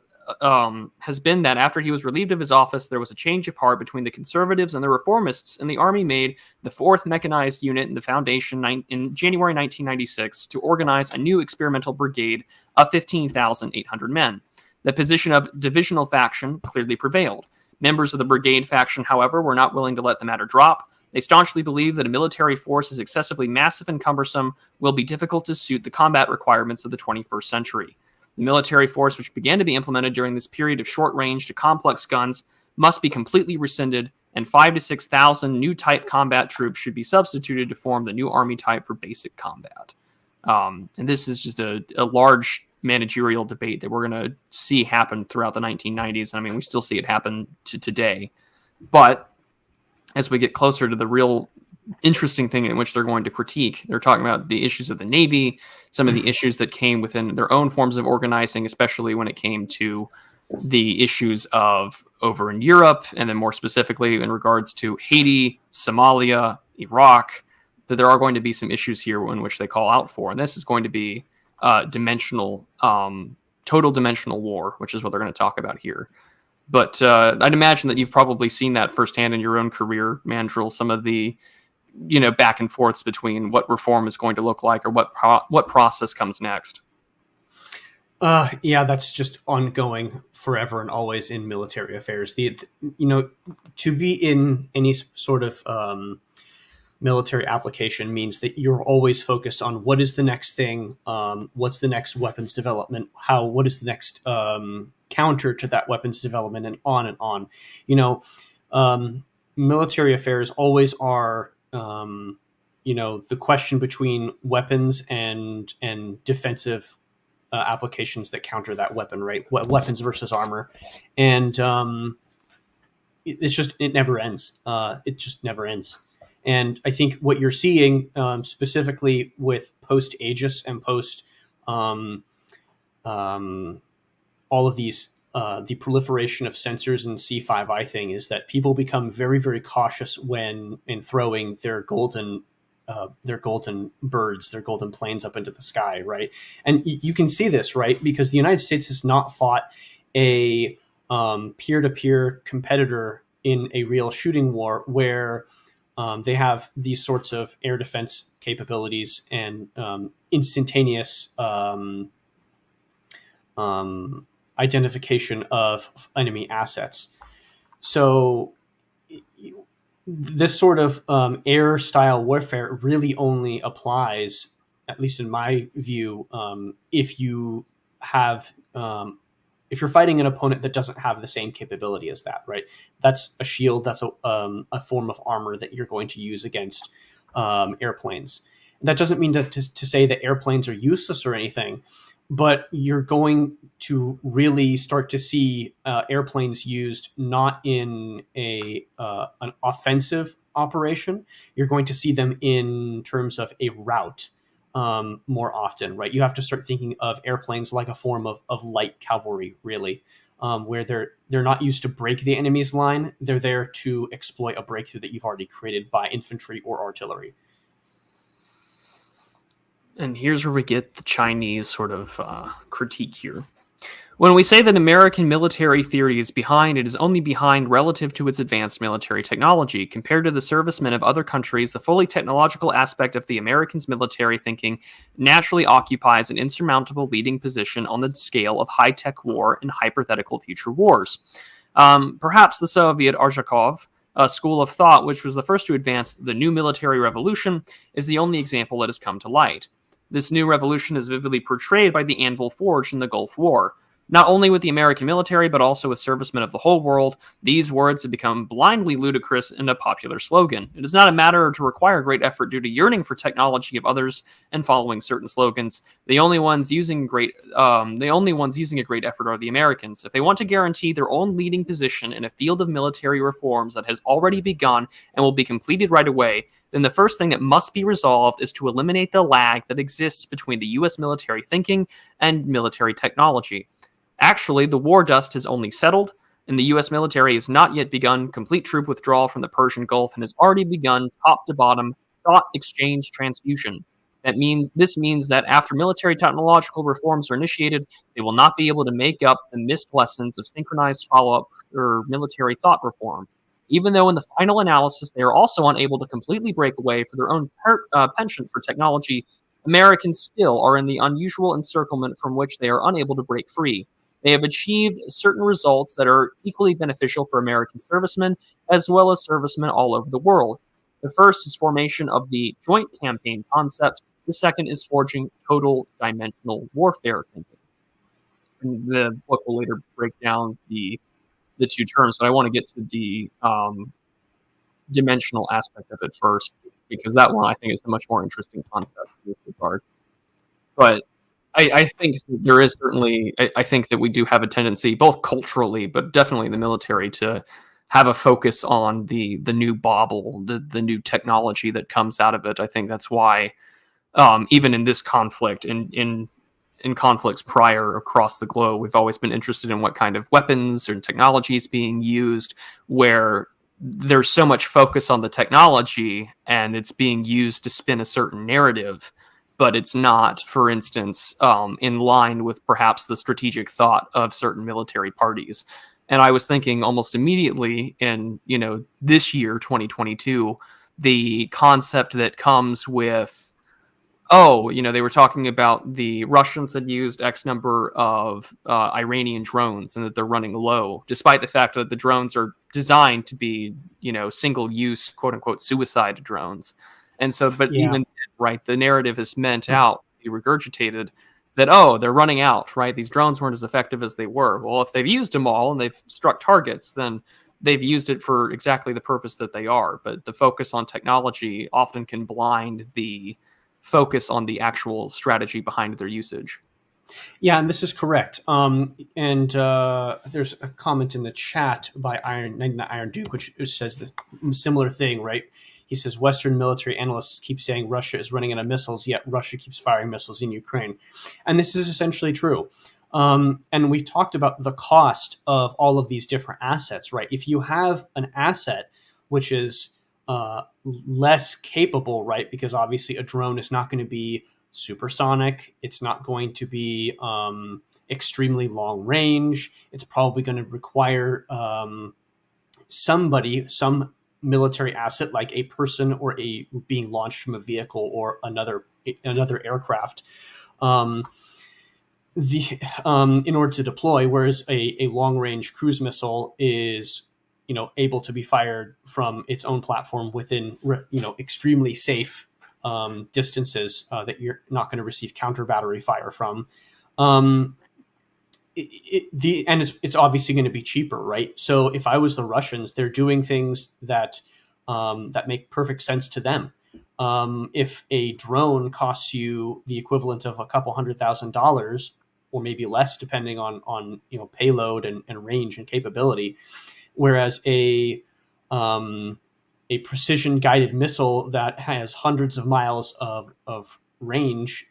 has been that after he was relieved of his office, there was a change of heart between the conservatives and the reformists, and the Army made the 4th Mechanized Unit in the Foundation in January 1996 to organize a new experimental brigade of 15,800 men. The position of divisional faction clearly prevailed. Members of the brigade faction, however, were not willing to let the matter drop. They staunchly believe that a military force is excessively massive and cumbersome, will be difficult to suit the combat requirements of the 21st century. The military force, which began to be implemented during this period of short-range to complex guns, must be completely rescinded, and 5,000 to 6,000 new type combat troops should be substituted to form the new Army type for basic combat. And this is just a large managerial debate that we're going to see happen throughout the 1990s. I mean, we still see it happen to today. But as we get closer to the real interesting thing in which they're going to critique, they're talking about the issues of the Navy, some of the issues that came within their own forms of organizing, especially when it came to the issues of over in Europe, and then more specifically in regards to Haiti, Somalia, Iraq, that there are going to be some issues here in which they call out for. And this is going to be total dimensional war, which is what they're going to talk about here. But I'd imagine that you've probably seen that firsthand in your own career, Mandrill, some of the back and forths between what reform is going to look like or what process comes next. Yeah, that's just ongoing forever and always in military affairs. To be in any sort of military application means that you're always focused on what is the next thing, what's the next weapons development, what is the next counter to that weapons development, and on and on. Military affairs always are the question between weapons and defensive applications that counter that weapon, right? Weapons versus armor. And it never ends. It just never ends. And I think what you're seeing specifically with post-Aegis and post all of these, the proliferation of sensors and C5I thing, is that people become very, very cautious when in throwing their golden birds, their golden planes up into the sky, right? And you can see this, right? Because the United States has not fought a peer-to-peer competitor in a real shooting war where they have these sorts of air defense capabilities and instantaneous identification of enemy assets. So this sort of air style warfare really only applies, at least in my view, if you have if you're fighting an opponent that doesn't have the same capability as that, right? That's a shield. That's a form of armor that you're going to use against airplanes. That doesn't mean to say that airplanes are useless or anything, but you're going to really start to see airplanes used not in an offensive operation. You're going to see them in terms of a route, more often, right? You have to start thinking of airplanes like a form of light cavalry, really, where they're not used to break the enemy's line. They're there to exploit a breakthrough that you've already created by infantry or artillery. And here's where we get the Chinese sort of critique here. When we say that American military theory is behind, it is only behind relative to its advanced military technology. Compared to the servicemen of other countries, the fully technological aspect of the Americans' military thinking naturally occupies an insurmountable leading position on the scale of high-tech war and hypothetical future wars. Perhaps the Soviet Arzhakov school of thought, which was the first to advance the new military revolution, is the only example that has come to light. This new revolution is vividly portrayed by the anvil forged in the Gulf War. Not only with the American military, but also with servicemen of the whole world, these words have become blindly ludicrous and a popular slogan. It is not a matter to require great effort due to yearning for technology of others and following certain slogans. The only ones using a great effort are the Americans. If they want to guarantee their own leading position in a field of military reforms that has already begun and will be completed right away, then the first thing that must be resolved is to eliminate the lag that exists between the U.S. military thinking and military technology. Actually, the war dust has only settled, and the U.S. military has not yet begun complete troop withdrawal from the Persian Gulf and has already begun top-to-bottom thought exchange transfusion. This means that after military technological reforms are initiated, they will not be able to make up the missed lessons of synchronized follow-up or military thought reform. Even though in the final analysis they are also unable to completely break away for their own penchant for technology, Americans still are in the unusual encirclement from which they are unable to break free. They have achieved certain results that are equally beneficial for American servicemen as well as servicemen all over the world. The first is formation of the joint campaign concept. The second is forging total dimensional warfare thinking. And the book will later break down the two terms, but I want to get to the dimensional aspect of it first, because that one I think is the much more interesting concept in this regard. But I think there is certainly, I think that we do have a tendency, both culturally, but definitely in the military, to have a focus on the new bauble, the new technology that comes out of it. I think that's why, even in this conflict, in conflicts prior across the globe, we've always been interested in what kind of weapons or technologies being used, where there's so much focus on the technology and it's being used to spin a certain narrative, but it's not, for instance, in line with perhaps the strategic thought of certain military parties. And I was thinking almost immediately in, this year, 2022, the concept that comes with, they were talking about the Russians had used X number of Iranian drones and that they're running low, despite the fact that the drones are designed to be, single-use, quote-unquote, suicide drones. And so, but Yeah. even, right, the narrative is meant out, be regurgitated, that, they're running out, right? These drones weren't as effective as they were. Well, if they've used them all and they've struck targets, then they've used it for exactly the purpose that they are. But the focus on technology often can blind the focus on the actual strategy behind their usage. Yeah, and this is correct. And there's a comment in the chat by Iron Duke, which says the similar thing, right? He says Western military analysts keep saying Russia is running out of missiles, yet Russia keeps firing missiles in Ukraine, and this is essentially true. And we talked about the cost of all of these different assets, right? If you have an asset which is less capable, right? Because obviously a drone is not going to be supersonic. It's not going to be extremely long range. It's probably going to require some military asset like a person or a being launched from a vehicle or another aircraft in order to deploy. Whereas a long range cruise missile is able to be fired from its own platform within extremely safe distances that you're not going to receive counter battery fire from. And it's obviously going to be cheaper, right? So if I was the Russians, they're doing things that make perfect sense to them. If a drone costs you the equivalent of a couple $100,000 or maybe less, depending on payload and range and capability, whereas a precision guided missile that has hundreds of miles of range,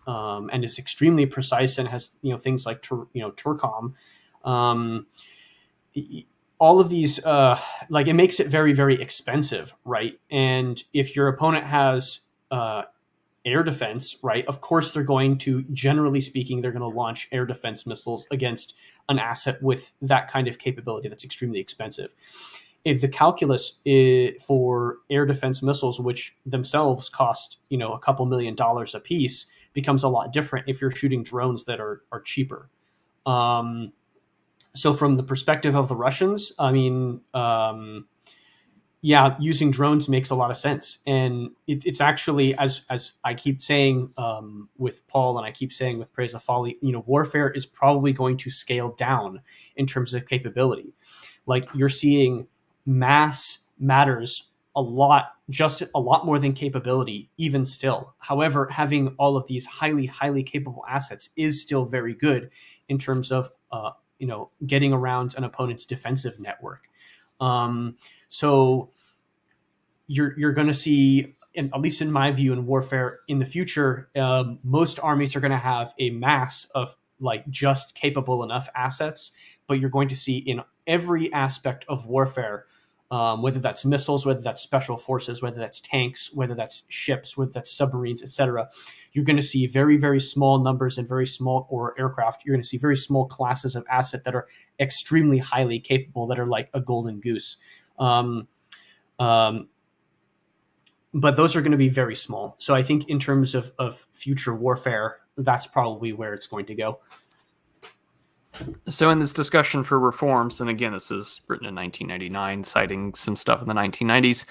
and is extremely precise and has things like Turcom. All of these, it makes it very, very expensive, right? And if your opponent has air defense, right, of course they're going to, generally speaking, they're going to launch air defense missiles against an asset with that kind of capability that's extremely expensive. If the calculus for air defense missiles, which themselves cost a couple $1 million a piece, becomes a lot different if you're shooting drones that are cheaper. So from the perspective of the Russians, I mean, using drones makes a lot of sense. And it's actually, as I keep saying with Paul, and I keep saying with Praise of Folly, warfare is probably going to scale down in terms of capability. Like, you're seeing mass matters a lot more than capability, even still. However, having all of these highly, highly capable assets is still very good in terms of getting around an opponent's defensive network. So you're going to see, at least in my view, in warfare in the future, most armies are going to have a mass of just capable enough assets, but you're going to see in every aspect of warfare, whether that's missiles, whether that's special forces, whether that's tanks, whether that's ships, whether that's submarines, etc., you're going to see very, very small numbers and very small, or aircraft, you're going to see very small classes of asset that are extremely highly capable, that are like a golden goose. But those are going to be very small. So I think in terms of future warfare, that's probably where it's going to go. So in this discussion for reforms, and again, this is written in 1999, citing some stuff in the 1990s,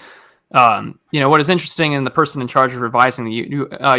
what is interesting, in the person in charge of revising the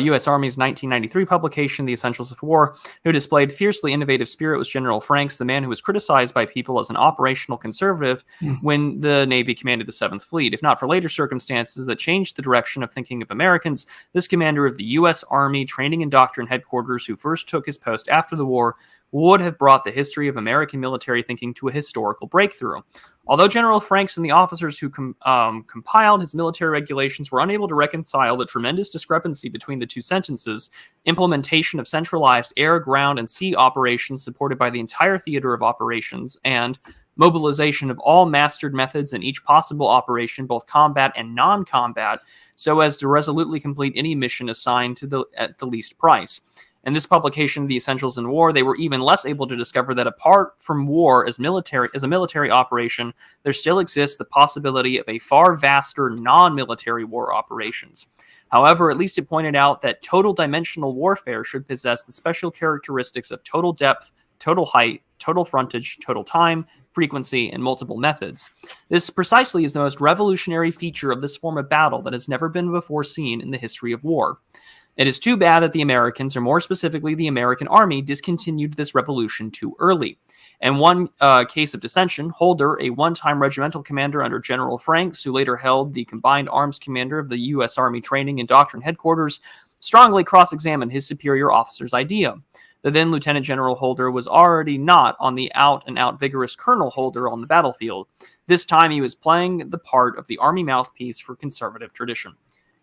U.S. Army's 1993 publication, The Essentials of War, who displayed fiercely innovative spirit, was General Franks, the man who was criticized by people as an operational conservative when the Navy commanded the 7th Fleet. If not for later circumstances that changed the direction of thinking of Americans, this commander of the U.S. Army Training and Doctrine Headquarters, who first took his post after the war, would have brought the history of American military thinking to a historical breakthrough. Although General Franks and the officers who compiled his military regulations were unable to reconcile the tremendous discrepancy between the two sentences, implementation of centralized air, ground, and sea operations supported by the entire theater of operations, and mobilization of all mastered methods in each possible operation, both combat and non-combat, so as to resolutely complete any mission assigned at the least price. In this publication, The Essentials in War, they were even less able to discover that apart from war as a military operation, there still exists the possibility of a far vaster non-military war operations. However, at least it pointed out that total dimensional warfare should possess the special characteristics of total depth, total height, total frontage, total time, frequency, and multiple methods. This precisely is the most revolutionary feature of this form of battle that has never been before seen in the history of war. It is too bad that the Americans, or more specifically the American Army, discontinued this revolution too early. In one case of dissension, Holder, a one-time regimental commander under General Franks, who later held the combined arms commander of the U.S. Army Training and Doctrine Headquarters, strongly cross-examined his superior officer's idea. The then Lieutenant General Holder was already not on the out-and-out vigorous Colonel Holder on the battlefield. This time he was playing the part of the Army mouthpiece for conservative tradition.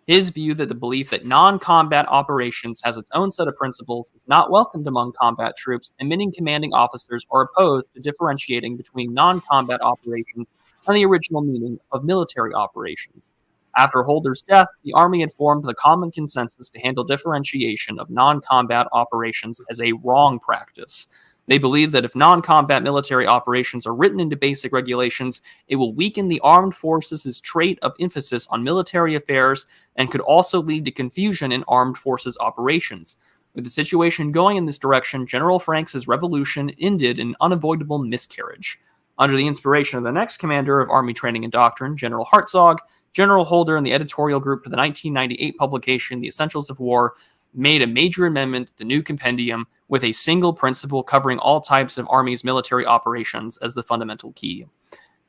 His view that the belief that non-combat operations has its own set of principles is not welcomed among combat troops, and many commanding officers are opposed to differentiating between non-combat operations and the original meaning of military operations. After Holder's death, the Army had formed the common consensus to handle differentiation of non-combat operations as a wrong practice. They believe that if non-combat military operations are written into basic regulations, it will weaken the armed forces' trait of emphasis on military affairs and could also lead to confusion in armed forces operations. With the situation going in this direction, General Franks' revolution ended in unavoidable miscarriage. Under the inspiration of the next commander of Army Training and Doctrine, General Hartzog, General Holder and the editorial group for the 1998 publication, The Essentials of War, made a major amendment to the new compendium with a single principle covering all types of Army's military operations as the fundamental key.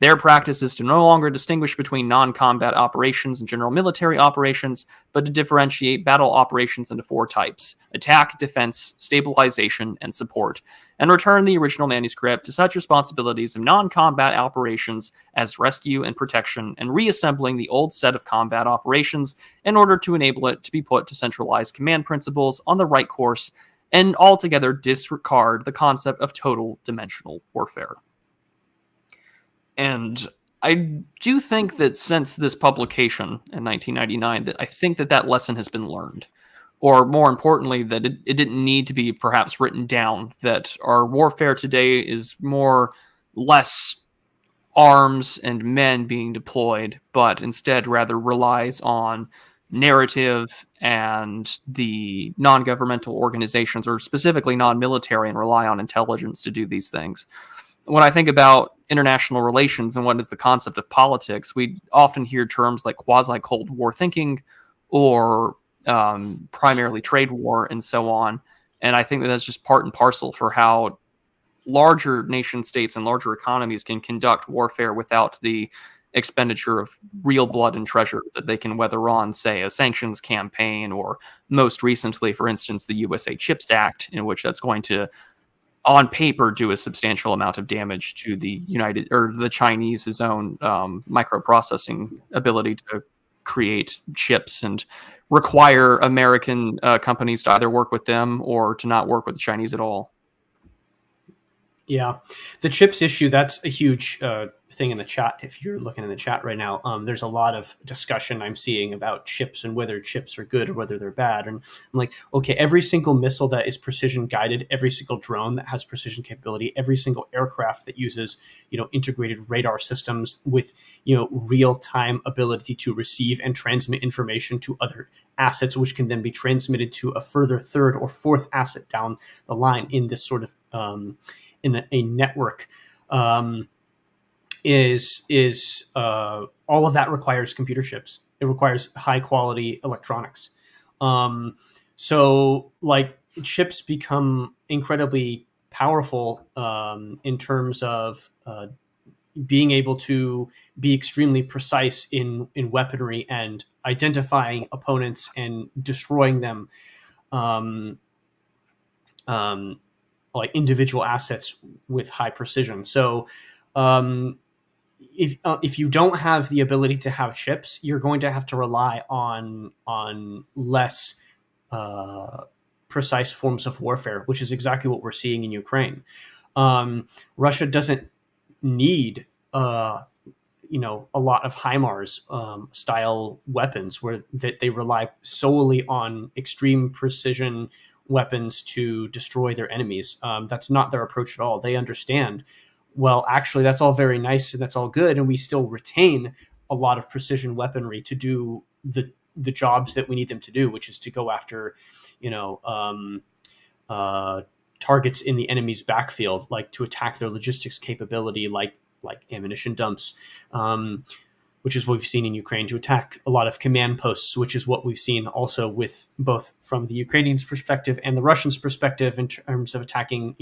Their practice is to no longer distinguish between non-combat operations and general military operations, but to differentiate battle operations into 4 types: attack, defense, stabilization, and support, and return the original manuscript to such responsibilities of non-combat operations as rescue and protection, and reassembling the old set of combat operations in order to enable it to be put to centralized command principles on the right course, and altogether disregard the concept of total dimensional warfare. And I do think that since this publication in 1999, that I think that lesson has been learned. Or more importantly, that it didn't need to be perhaps written down, that our warfare today is less arms and men being deployed, but instead rather relies on narrative and the non-governmental organizations, or specifically non-military, and rely on intelligence to do these things. When I think about international relations and what is the concept of politics, we often hear terms like quasi-Cold War thinking or primarily trade war and so on. And I think that's just part and parcel for how larger nation states and larger economies can conduct warfare without the expenditure of real blood and treasure that they can weather on, say, a sanctions campaign, or most recently, for instance, the USA CHIPS Act, in which that's going to, on paper, do a substantial amount of damage to the Chinese's own microprocessing ability to create chips, and require American companies to either work with them or to not work with the Chinese at all. Yeah, the chips issue, that's a huge thing in the chat. If you're looking in the chat right now, there's a lot of discussion I'm seeing about chips and whether chips are good or whether they're bad. And I'm like, okay, every single missile that is precision guided, every single drone that has precision capability, every single aircraft that uses, integrated radar systems with, real-time ability to receive and transmit information to other assets, which can then be transmitted to a further third or fourth asset down the line in this sort of in a network, is all of that requires computer chips. It requires high quality electronics. So like chips become incredibly powerful in terms of being able to be extremely precise in weaponry and identifying opponents and destroying them. Like individual assets with high precision. So if you don't have the ability to have chips, you're going to have to rely on less precise forms of warfare, which is exactly what we're seeing in Ukraine. Russia doesn't need a lot of HIMARS style weapons where they rely solely on extreme precision weapons to destroy their enemies. That's not their approach at all. They understand, well, actually, that's all very nice and that's all good, and we still retain a lot of precision weaponry to do the jobs that we need them to do, which is to go after, targets in the enemy's backfield, like to attack their logistics capability, like ammunition dumps, which is what we've seen in Ukraine, to attack a lot of command posts, which is what we've seen also with both from the Ukrainians' perspective and the Russians' perspective in terms of attacking,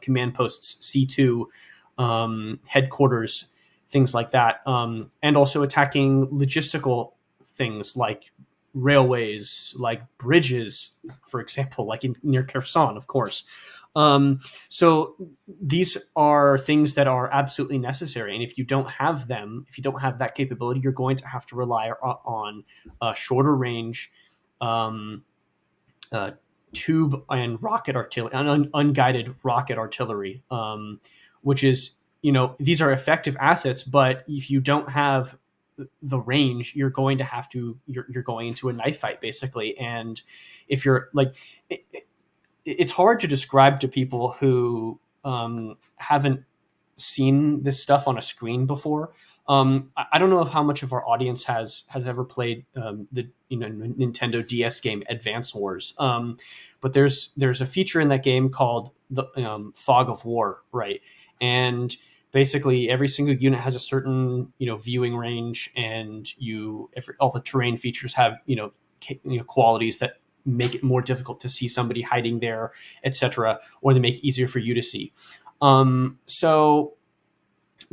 command posts, C2, headquarters, things like that, and also attacking logistical things like railways, like bridges, for example, like near Kherson, of course. So these are things that are absolutely necessary. And if you don't have them, if you don't have that capability, you're going to have to rely on shorter range tube and rocket artillery, unguided rocket artillery, which is, these are effective assets, but if you don't have the range, you're going into a knife fight, basically. And if you're like, it's hard to describe to people who haven't seen this stuff on a screen before. I don't know how much of our audience has ever played the Nintendo DS game Advance Wars, but there's a feature in that game called the Fog of War, right? And basically every single unit has a certain viewing range, and all the terrain features have qualities that make it more difficult to see somebody hiding there, etc., or they make it easier for you to see. So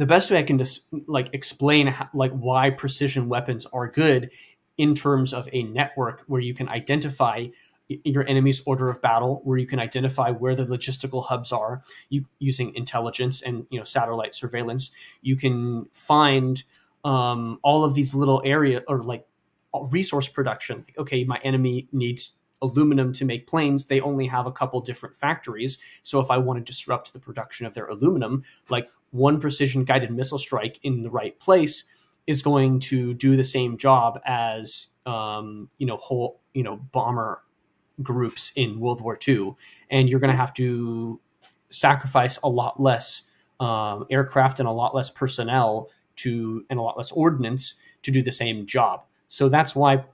the best way I can just explain why precision weapons are good in terms of a network where you can identify your enemy's order of battle, where you can identify where the logistical hubs are, using intelligence and satellite surveillance. You can find all of these little area or resource production. Okay, my enemy needs aluminum to make planes. They only have a couple different factories. So if I want to disrupt the production of their aluminum, one precision guided missile strike in the right place is going to do the same job as whole bomber groups in World War II, and you're going to have to sacrifice a lot less aircraft and a lot less personnel and a lot less ordnance to do the same job. So that's why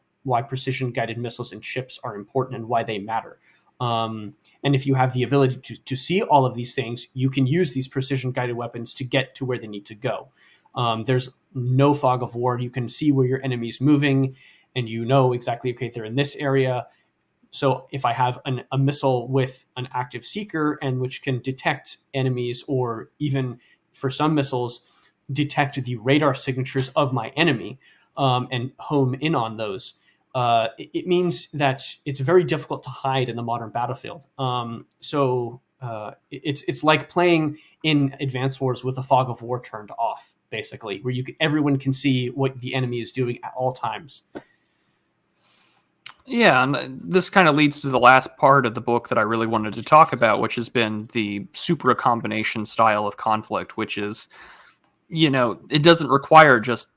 precision guided missiles and ships are important and why they matter. And if you have the ability to see all of these things, you can use these precision guided weapons to get to where they need to go. There's no fog of war. You can see where your enemy's moving, and exactly, okay, they're in this area. So if I have a missile with an active seeker and which can detect enemies, or even for some missiles, detect the radar signatures of my enemy and home in on those, it means that it's very difficult to hide in the modern battlefield. It's like playing in Advanced Wars with the fog of war turned off, basically, where everyone can see what the enemy is doing at all times. Yeah, and this kind of leads to the last part of the book that I really wanted to talk about, which has been the Supra combination style of conflict, which is, it doesn't require just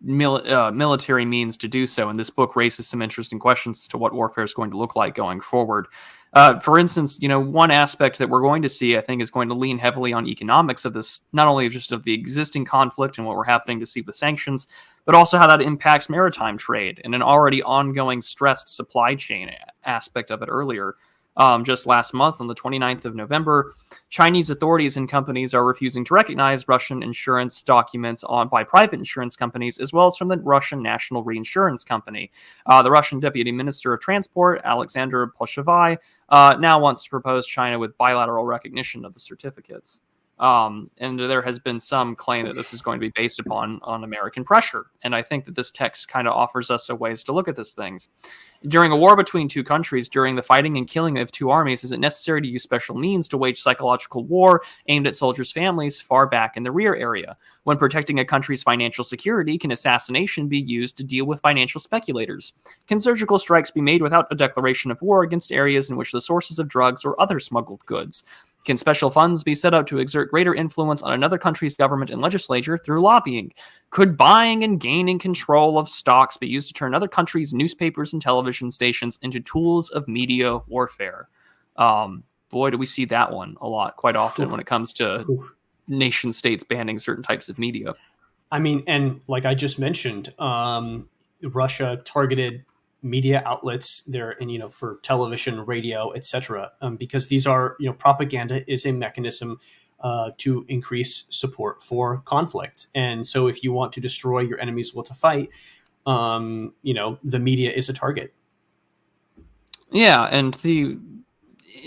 military means to do so. And this book raises some interesting questions as to what warfare is going to look like going forward. For instance, one aspect that we're going to see, I think, is going to lean heavily on economics of this, not only just of the existing conflict and what we're happening to see with sanctions, but also how that impacts maritime trade and an already ongoing stressed supply chain aspect of it earlier. Just last month, on the 29th of November, Chinese authorities and companies are refusing to recognize Russian insurance documents by private insurance companies, as well as from the Russian National Reinsurance Company. The Russian Deputy Minister of Transport, Alexander Poshovai, now wants to propose China with bilateral recognition of the certificates. And there has been some claim that this is going to be based upon American pressure. And I think that this text kind of offers us a ways to look at these things. During a war between two countries, during the fighting and killing of two armies, is it necessary to use special means to wage psychological war aimed at soldiers' families far back in the rear area? When protecting a country's financial security, can assassination be used to deal with financial speculators? Can surgical strikes be made without a declaration of war against areas in which the sources of drugs or other smuggled goods? Can special funds be set up to exert greater influence on another country's government and legislature through lobbying? Could buying and gaining control of stocks be used to turn other countries' newspapers and television stations into tools of media warfare? Boy, do we see that one a lot, quite often, when it comes to nation states banning certain types of media. I mean, and like I just mentioned, Russia targeted media outlets there, and for television, radio, etc. Because these are propaganda is a mechanism to increase support for conflict, and so if you want to destroy your enemy's will to fight, the media is a target. Yeah, and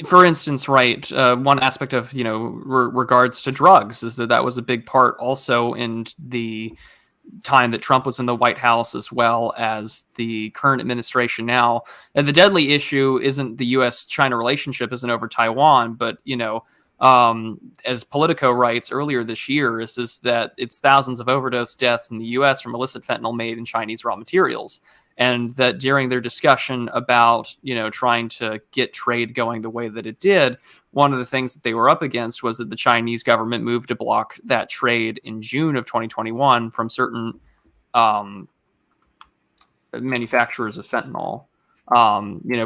for instance, right, one aspect of regards to drugs is that was a big part also in the time that Trump was in the White House, as well as the current administration now. And the deadly issue isn't the U.S.-China relationship isn't over Taiwan, but, as Politico writes earlier this year, is that it's thousands of overdose deaths in the U.S. from illicit fentanyl made in Chinese raw materials. And that during their discussion about, trying to get trade going the way that it did, one of the things that they were up against was that the Chinese government moved to block that trade in June of 2021 from certain manufacturers of fentanyl,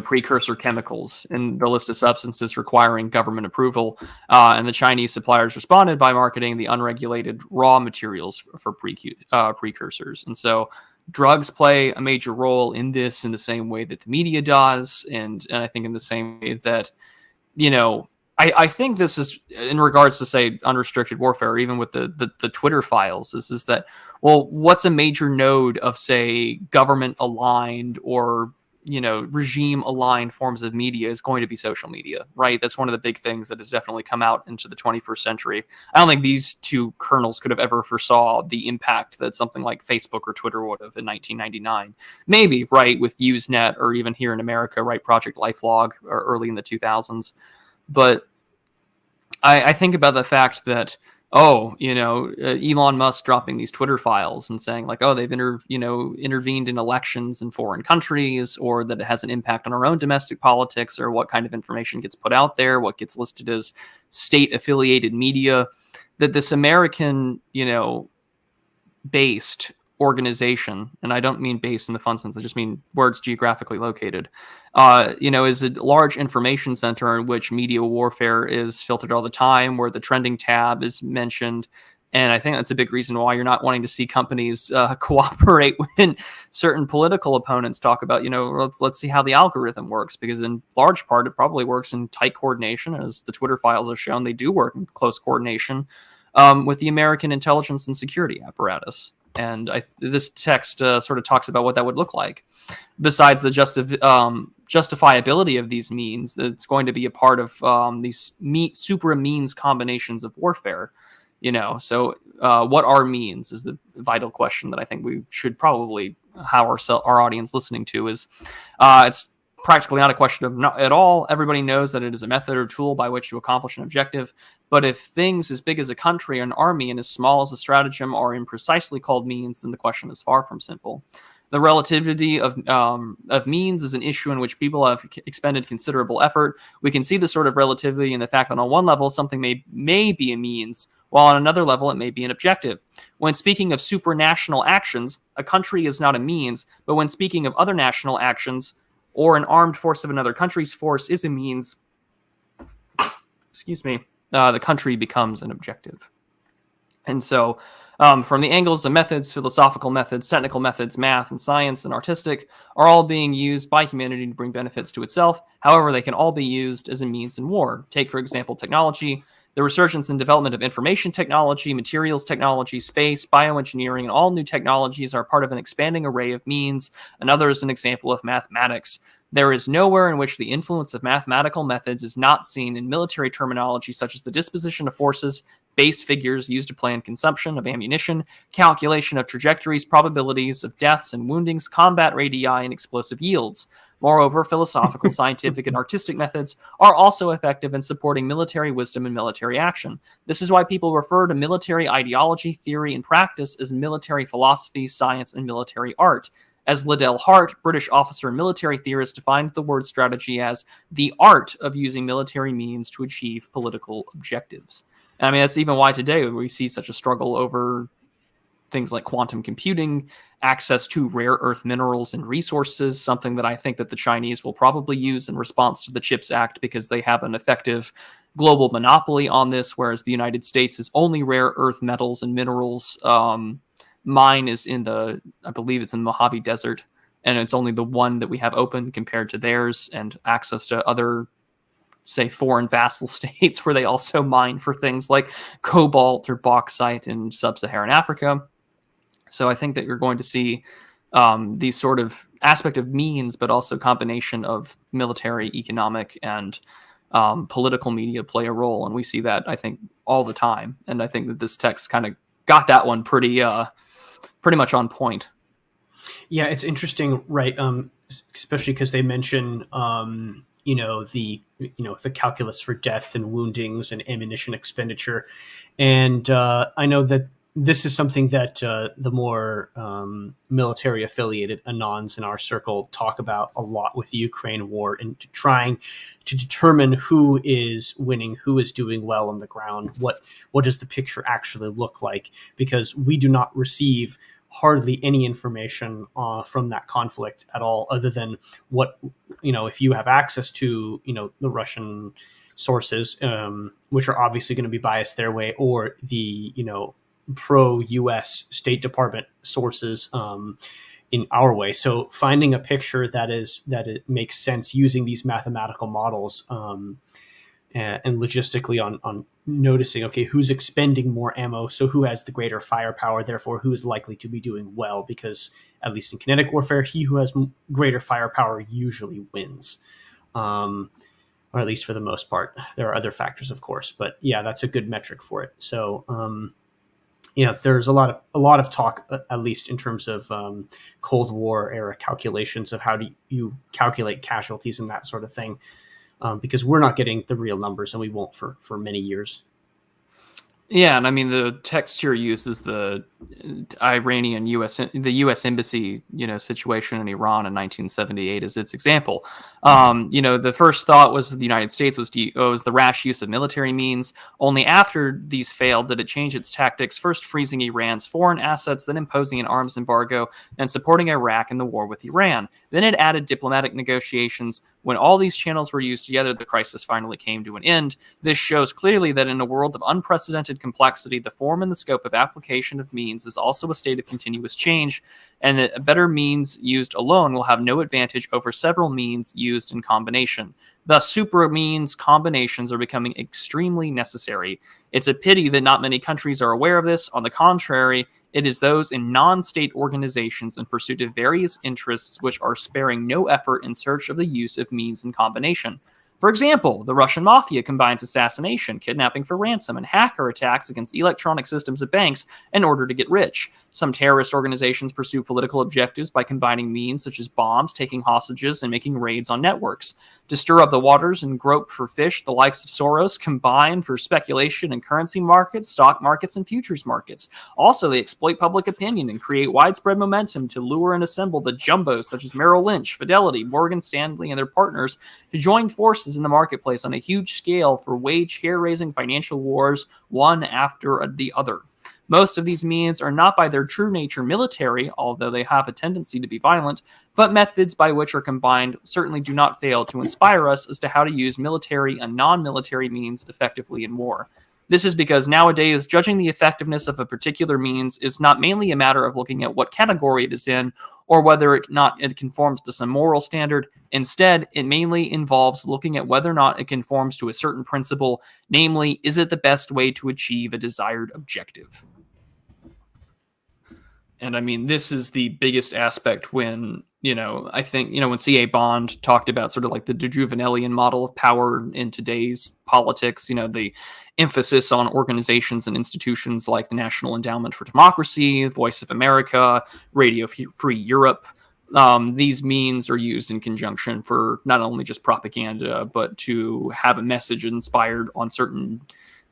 precursor chemicals in the list of substances requiring government approval. And the Chinese suppliers responded by marketing the unregulated raw materials for precursors. And so drugs play a major role in this in the same way that the media does. And I think in the same way that, I think this is in regards to, say, unrestricted warfare, or even with the Twitter files, is that, well, what's a major node of, say, government aligned or, regime aligned forms of media is going to be social media, right? That's one of the big things that has definitely come out into the 21st century. I don't think these two kernels could have ever foresaw the impact that something like Facebook or Twitter would have in 1999. Maybe, right, with Usenet, or even here in America, right, Project LifeLog, or early in the 2000s. But I think about the fact that, Elon Musk dropping these Twitter files and saying like, oh, they've intervened in elections in foreign countries, or that it has an impact on our own domestic politics, or what kind of information gets put out there, what gets listed as state affiliated media, that this American, based organization, and I don't mean based in the fun sense, I just mean where it's geographically located, is a large information center in which media warfare is filtered all the time, where the trending tab is mentioned. And I think that's a big reason why you're not wanting to see companies cooperate when certain political opponents talk about, let's see how the algorithm works, because in large part, it probably works in tight coordination. As the Twitter files have shown, they do work in close coordination with the American intelligence and security apparatus. And this text sort of talks about what that would look like. Besides the justifiability of these means, it's going to be a part of these Supra means combinations of warfare. So what are means is the vital question that I think we should probably have our audience listening to. Is it's practically not a question of not at all. Everybody knows that it is a method or tool by which to accomplish an objective. But if things as big as a country or an army and as small as a stratagem are imprecisely called means, then the question is far from simple. The relativity of means is an issue in which people have expended considerable effort. We can see the sort of relativity in the fact that on one level, something may be a means, while on another level, it may be an objective. When speaking of supranational actions, a country is not a means, but when speaking of other national actions, or an armed force of another country's force is a means, the country becomes an objective. And so from the angles of methods, philosophical methods, technical methods, math and science and artistic are all being used by humanity to bring benefits to itself. However, they can all be used as a means in war. Take, for example, technology. The resurgence and development of information technology, materials technology, space, bioengineering, and all new technologies are part of an expanding array of means. Another is an example of mathematics. There is nowhere in which the influence of mathematical methods is not seen in military terminology such as the disposition of forces, base figures used to plan consumption of ammunition, calculation of trajectories, probabilities of deaths and woundings, combat radii, and explosive yields. Moreover, philosophical, scientific, and artistic methods are also effective in supporting military wisdom and military action. This is why people refer to military ideology, theory, and practice as military philosophy, science, and military art. As Liddell Hart, British officer and military theorist, defined the word strategy as the art of using military means to achieve political objectives. And I mean, that's even why today we see such a struggle over things like quantum computing, access to rare earth minerals and resources, something that I think that the Chinese will probably use in response to the CHIPS Act because they have an effective global monopoly on this, whereas the United States is only rare earth metals and minerals. Mine is I believe it's in the Mojave Desert, and it's only the one that we have open compared to theirs, and access to other, say, foreign vassal states where they also mine for things like cobalt or bauxite in sub-Saharan Africa. So I think that you're going to see these sort of aspect of means, but also combination of military, economic, and political media play a role. And we see that, I think, all the time. And I think that this text kind of got that one pretty much on point. Yeah, it's interesting, right? Especially because they mention, the calculus for death and woundings and ammunition expenditure, and I know that this is something that the more military affiliated Anons in our circle talk about a lot with the Ukraine war, and trying to determine who is winning, who is doing well on the ground, what does the picture actually look like, because we do not receive hardly any information from that conflict at all, other than what, if you have access to, the Russian sources, which are obviously going to be biased their way, or the, pro-US State Department sources in our way. So finding a picture that it makes sense using these mathematical models and logistically on noticing, okay, who's expending more ammo, so who has the greater firepower, therefore who is likely to be doing well, because at least in kinetic warfare, he who has greater firepower usually wins. Or at least for the most part. There are other factors, of course, but yeah, that's a good metric for it. So, there's a lot of talk, at least in terms of Cold War era calculations of how do you calculate casualties and that sort of thing, because we're not getting the real numbers, and we won't for many years. Yeah, and I mean the text here uses the Iranian the U.S. embassy, situation in Iran in 1978 as its example. The first thought was the United States was the rash use of military means. Only after these failed did it change its tactics, first freezing Iran's foreign assets, then imposing an arms embargo and supporting Iraq in the war with Iran. Then it added diplomatic negotiations. When all these channels were used together, the crisis finally came to an end. This shows clearly that in a world of unprecedented complexity, the form and the scope of application of means is also a state of continuous change, and that a better means used alone will have no advantage over several means used in combination. Thus, Supra means combinations are becoming extremely necessary. It's a pity that not many countries are aware of this. On the contrary, it is those in non-state organizations in pursuit of various interests which are sparing no effort in search of the use of means in combination. For example, the Russian mafia combines assassination, kidnapping for ransom, and hacker attacks against electronic systems of banks in order to get rich. Some terrorist organizations pursue political objectives by combining means such as bombs, taking hostages, and making raids on networks. To stir up the waters and grope for fish, the likes of Soros combine for speculation in currency markets, stock markets, and futures markets. Also, they exploit public opinion and create widespread momentum to lure and assemble the jumbos such as Merrill Lynch, Fidelity, Morgan Stanley, and their partners to join forces in the marketplace on a huge scale for wage hair-raising financial wars, one after the other. Most of these means are not by their true nature military, although they have a tendency to be violent, but methods by which are combined certainly do not fail to inspire us as to how to use military and non-military means effectively in war. This is because nowadays, judging the effectiveness of a particular means is not mainly a matter of looking at what category it is in or whether it conforms to some moral standard. Instead, it mainly involves looking at whether or not it conforms to a certain principle, namely, is it the best way to achieve a desired objective? And I mean, this is the biggest aspect when, I think, when C.A. Bond talked about sort of like the Juvenalian model of power in today's politics, the emphasis on organizations and institutions like the National Endowment for Democracy, Voice of America, Radio Free Europe. These means are used in conjunction for not only just propaganda, but to have a message inspired on certain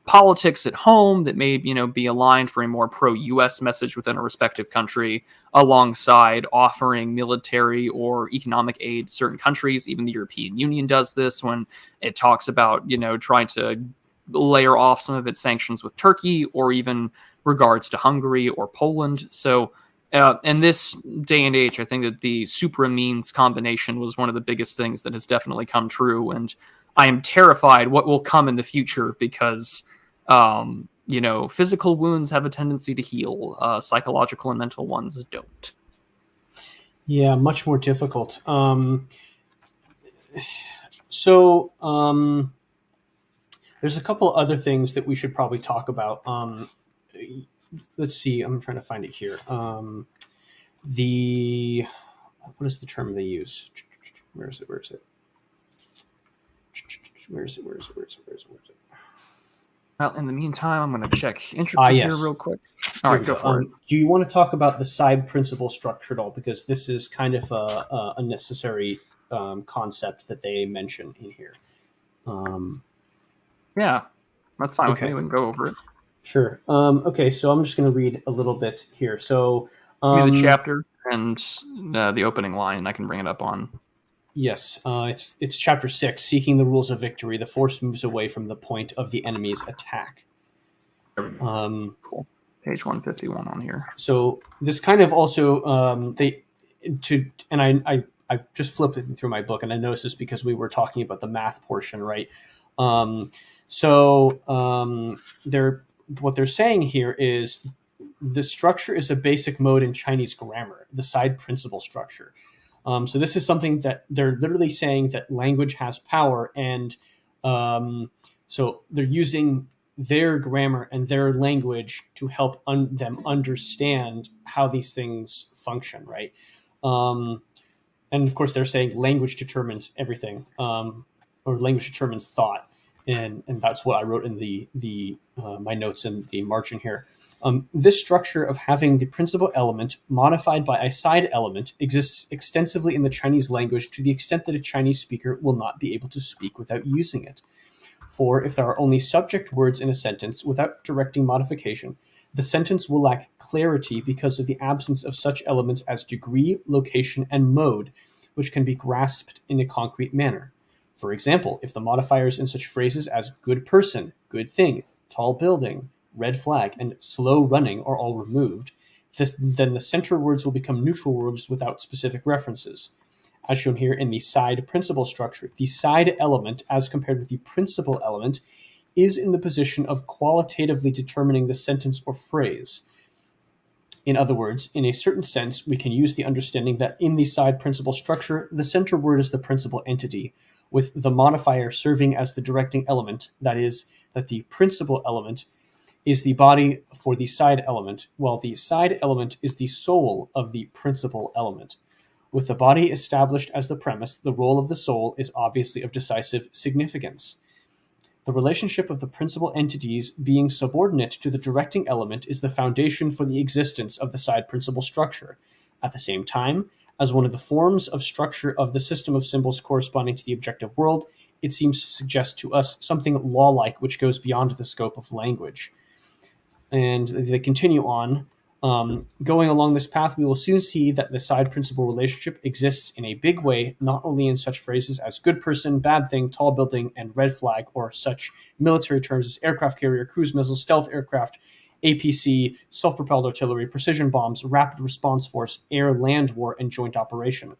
politics at home that may, be aligned for a more pro-U.S. message within a respective country, alongside offering military or economic aid to certain countries. Even the European Union does this when it talks about, trying to layer off some of its sanctions with Turkey, or even regards to Hungary or Poland. So in this day and age, I think that the Supra means combination was one of the biggest things that has definitely come true. And I am terrified what will come in the future because, physical wounds have a tendency to heal. Psychological and mental ones don't. Yeah, much more difficult. There's a couple other things that we should probably talk about. Let's see. I'm trying to find it here. What is the term they use? Where is it? Well, in the meantime, I'm going to check entropy here real quick. All right, go for it. Do you want to talk about the side principle structure at all? Because this is kind of a necessary concept that they mention in here. Yeah, that's fine with me. We can go over it. Sure. Okay, so I'm just going to read a little bit here. So give me the chapter and the opening line, and I can bring it up on. Yes, it's chapter 6, Seeking the Rules of Victory. The force moves away from the point of the enemy's attack. Cool. Page 151 on here. So this kind of also I just flipped it through my book, and I noticed this because we were talking about the math portion, right? What they're saying here is the structure is a basic mode in Chinese grammar, the side principle structure. So this is something that they're literally saying that language has power, and So they're using their grammar and their language to help them understand how these things function, right? And of course, they're saying language determines everything, or language determines thought, and that's what I wrote in the my notes in the margin here. This structure of having the principal element modified by a side element exists extensively in the Chinese language to the extent that a Chinese speaker will not be able to speak without using it. For if there are only subject words in a sentence without directing modification, the sentence will lack clarity because of the absence of such elements as degree, location, and mode, which can be grasped in a concrete manner. For example, if the modifiers in such phrases as good person, good thing, tall building, red flag, and slow running are all removed, then the center words will become neutral words without specific references. As shown here in the side principal structure, the side element, as compared with the principal element, is in the position of qualitatively determining the sentence or phrase. In other words, in a certain sense, we can use the understanding that in the side principal structure, the center word is the principal entity, with the modifier serving as the directing element, that is, that the principal element is the body for the side element, while the side element is the soul of the principal element. With the body established as the premise, the role of the soul is obviously of decisive significance. The relationship of the principal entities being subordinate to the directing element is the foundation for the existence of the side principal structure. At the same time, as one of the forms of structure of the system of symbols corresponding to the objective world, it seems to suggest to us something law-like which goes beyond the scope of language. And they continue on. Going along this path, we will soon see that the side principal relationship exists in a big way, not only in such phrases as good person, bad thing, tall building, and red flag, or such military terms as aircraft carrier, cruise missile, stealth aircraft, APC, self-propelled artillery, precision bombs, rapid response force, air-land war, and joint operation.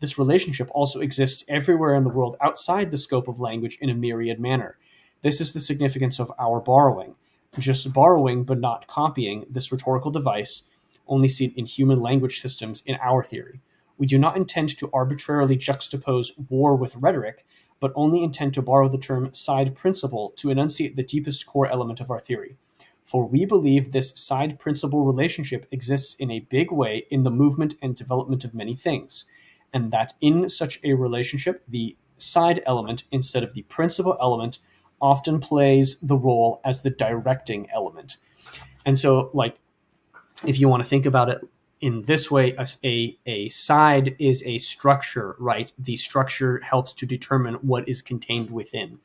This relationship also exists everywhere in the world outside the scope of language in a myriad manner. This is the significance of our borrowing. Just borrowing but not copying this rhetorical device, only seen in human language systems in our theory. We do not intend to arbitrarily juxtapose war with rhetoric, but only intend to borrow the term side principle to enunciate the deepest core element of our theory. For we believe this side principle relationship exists in a big way in the movement and development of many things, and that in such a relationship, the side element instead of the principal element often plays the role as the directing element. And so, like, if you want to think about it in this way, a side is a structure, right? The structure helps to determine what is contained within.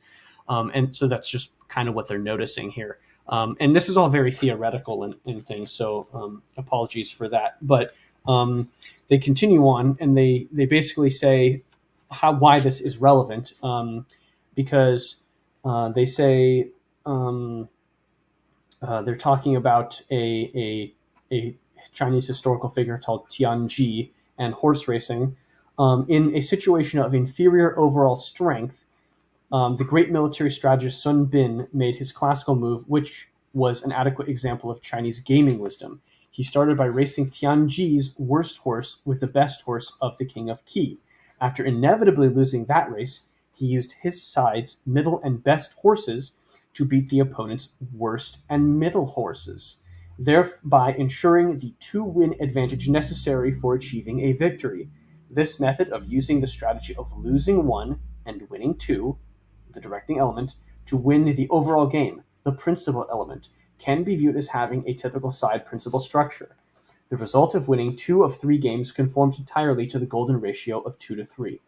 And so that's just kind of what they're noticing here. And this is all very theoretical and things, so apologies for that. But they continue on, and they basically say why this is relevant, because they say they're talking about a Chinese historical figure called Tianji and horse racing. In a situation of inferior overall strength, the great military strategist Sun Bin made his classical move, which was an adequate example of Chinese gaming wisdom. He started by racing Tianji's worst horse with the best horse of the king of Qi. After inevitably losing that race, he used his side's middle and best horses to beat the opponent's worst and middle horses, thereby ensuring the two-win advantage necessary for achieving a victory. This method of using the strategy of losing one and winning two, the directing element, to win the overall game, the principal element, can be viewed as having a typical side principal structure. The result of winning 2 of 3 games conformed entirely to the golden ratio of 2 to 3.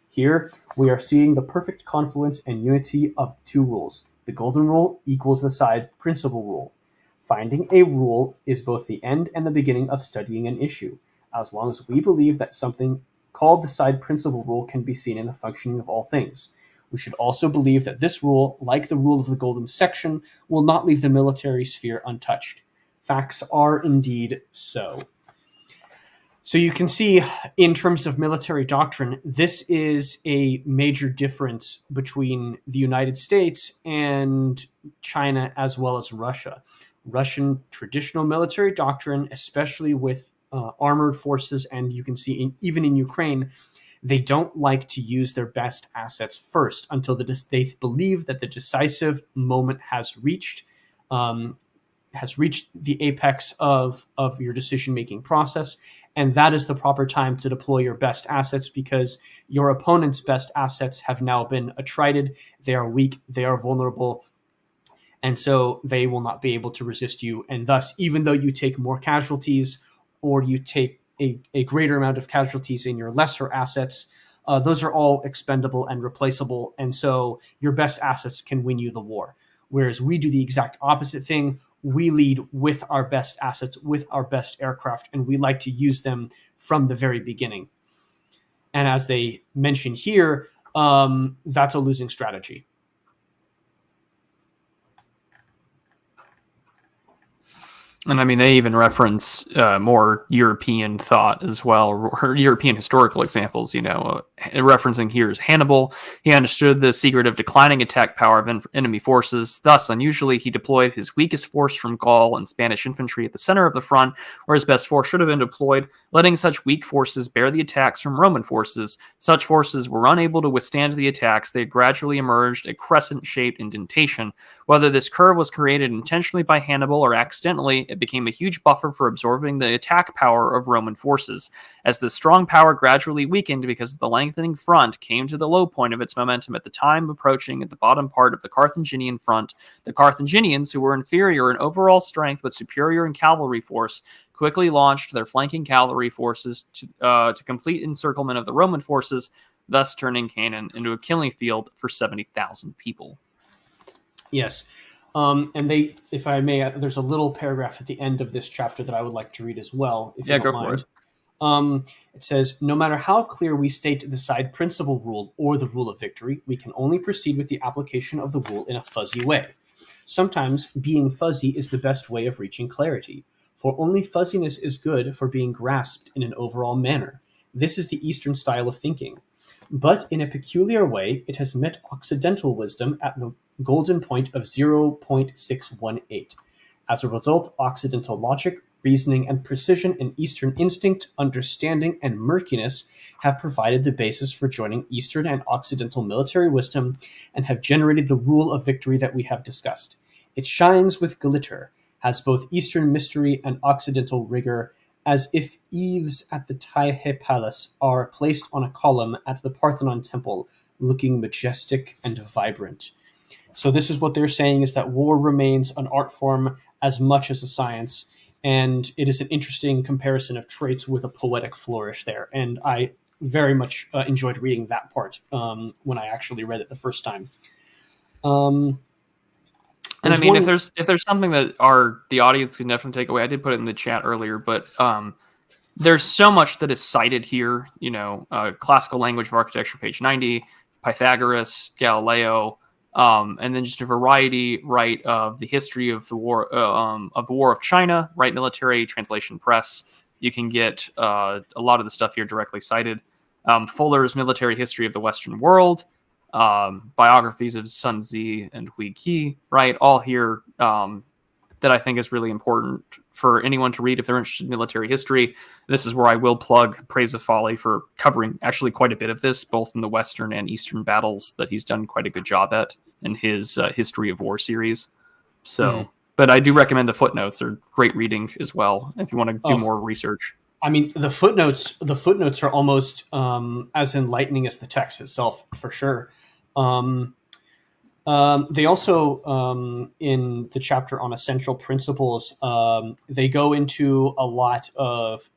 Here, we are seeing the perfect confluence and unity of the two rules. The golden rule equals the side principal rule. Finding a rule is both the end and the beginning of studying an issue, as long as we believe that something called the side principal rule can be seen in the functioning of all things. We should also believe that this rule, like the rule of the golden section, will not leave the military sphere untouched. Facts are indeed so. So you can see, in terms of military doctrine, this is a major difference between the United States and China as well as Russia. Russian traditional military doctrine, especially with armored forces, and you can see even in Ukraine, They don't like to use their best assets first until they believe that the decisive moment has reached the apex of your decision-making process. And that is the proper time to deploy your best assets, because your opponent's best assets have now been attrited. They are weak, they are vulnerable, and so they will not be able to resist you. And thus, even though you take more casualties, or you take a greater amount of casualties in your lesser assets, those are all expendable and replaceable. And so your best assets can win you the war. Whereas we do the exact opposite thing. We lead with our best assets, with our best aircraft, and we like to use them from the very beginning. And as they mention here, that's a losing strategy. And I mean, they even reference more European thought as well, or European historical examples. Referencing here is Hannibal. He understood the secret of declining attack power of enemy forces. Thus, unusually, he deployed his weakest force from Gaul and Spanish infantry at the center of the front, where his best force should have been deployed, letting such weak forces bear the attacks from Roman forces. Such forces were unable to withstand the attacks. They gradually emerged a crescent-shaped indentation. Whether this curve was created intentionally by Hannibal or accidentally, it became a huge buffer for absorbing the attack power of Roman forces. As the strong power gradually weakened because the lengthening front came to the low point of its momentum at the time approaching at the bottom part of the Carthaginian front, the Carthaginians, who were inferior in overall strength but superior in cavalry force, quickly launched their flanking cavalry forces to complete encirclement of the Roman forces, thus turning Canaan into a killing field for 70,000 people. Yes. And they, if I may, there's a little paragraph at the end of this chapter that I would like to read as well, if you don't mind. For it. It says, no matter how clear we state the side principle rule or the rule of victory, we can only proceed with the application of the rule in a fuzzy way. Sometimes being fuzzy is the best way of reaching clarity, for only fuzziness is good for being grasped in an overall manner. This is the Eastern style of thinking. But in a peculiar way, it has met Occidental wisdom at the golden point of 0.618. As a result, Occidental logic, reasoning, and precision in Eastern instinct, understanding, and murkiness have provided the basis for joining Eastern and Occidental military wisdom and have generated the rule of victory that we have discussed. It shines with glitter, has both Eastern mystery and Occidental rigor, as if eaves at the Taipei Palace are placed on a column at the Parthenon Temple, looking majestic and vibrant. So this is what they're saying, is that war remains an art form as much as a science, and it is an interesting comparison of traits with a poetic flourish there. And I very much enjoyed reading that part when I actually read it the first time. And I mean, if there's something that the audience can definitely take away, I did put it in the chat earlier, but there's so much that is cited here. Classical language of architecture, page 90, Pythagoras, Galileo, and then just a variety, right, of the history of the war of China, right, military translation press. You can get a lot of the stuff here directly cited. Fuller's Military History of the Western World. Biographies of Sun Tzu and Hui Qi, right? All here that I think is really important for anyone to read if they're interested in military history. This is where I will plug Praise of Folly for covering actually quite a bit of this, both in the Western and Eastern battles that he's done quite a good job at in his History of War series. So, but I do recommend the footnotes. They're great reading as well if you want to do more research. I mean, the footnotes are almost as enlightening as the text itself, for sure. They also, in the chapter on essential principles, they go into a lot of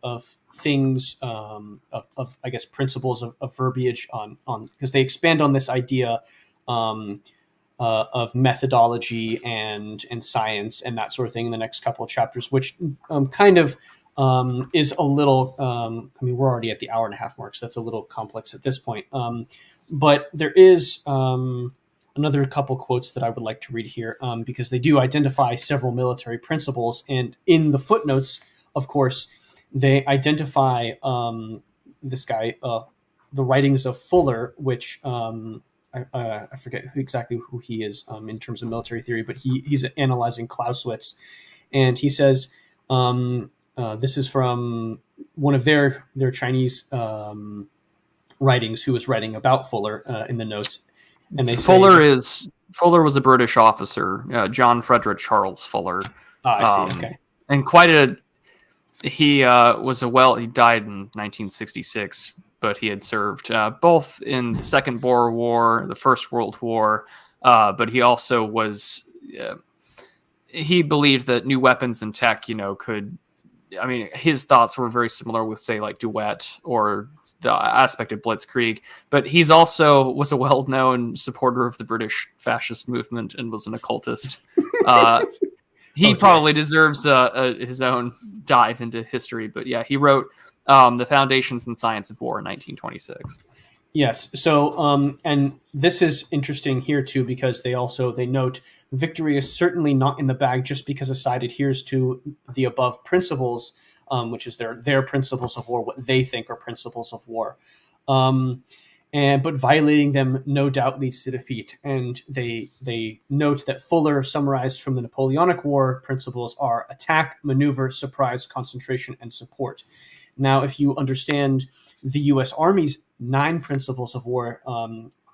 things, of I guess principles of verbiage on because they expand on this idea of methodology and science and that sort of thing in the next couple of chapters, which kind of is a little, I mean, we're already at the hour and a half mark, so that's a little complex at this point. But there is another couple quotes that I would like to read here, because they do identify several military principles. And in the footnotes, of course, they identify this guy, the writings of Fuller, which I forget exactly who he is in terms of military theory, but he's analyzing Clausewitz. And he says, this is from one of their Chinese writings who was writing about Fuller in the notes, and they Fuller was a British officer, John Frederick Charles Fuller. I see. Okay, and he died in 1966, but he had served both in the Second Boer War, the First World War, but he also was. He believed that new weapons and tech, could. I mean, his thoughts were very similar with, say, like Duet or the aspect of Blitzkrieg. But he's also was a well-known supporter of the British fascist movement and was an occultist. He probably deserves his own dive into history. But yeah, he wrote The Foundations and Science of War in 1926. Yes. So, and this is interesting here too, because they note victory is certainly not in the bag just because a side adheres to the above principles, which is their principles of war, what they think are principles of war. But violating them no doubt leads to defeat. And they note that Fuller summarized from the Napoleonic War principles are attack, maneuver, surprise, concentration, and support. Now, if you understand the U.S. Army's 9 principles of war,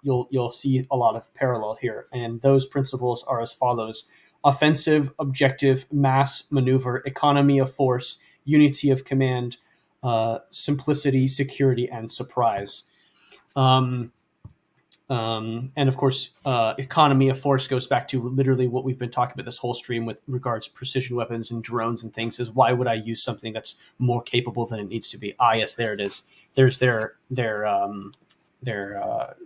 you'll see a lot of parallel here. And those principles are as follows: offensive, objective, mass, maneuver, economy of force, unity of command, simplicity, security, and surprise. And of course, economy of force goes back to literally what we've been talking about this whole stream with regards to precision weapons and drones and things. Is why would I use something that's more capable than it needs to be? Yes, there it is. There's their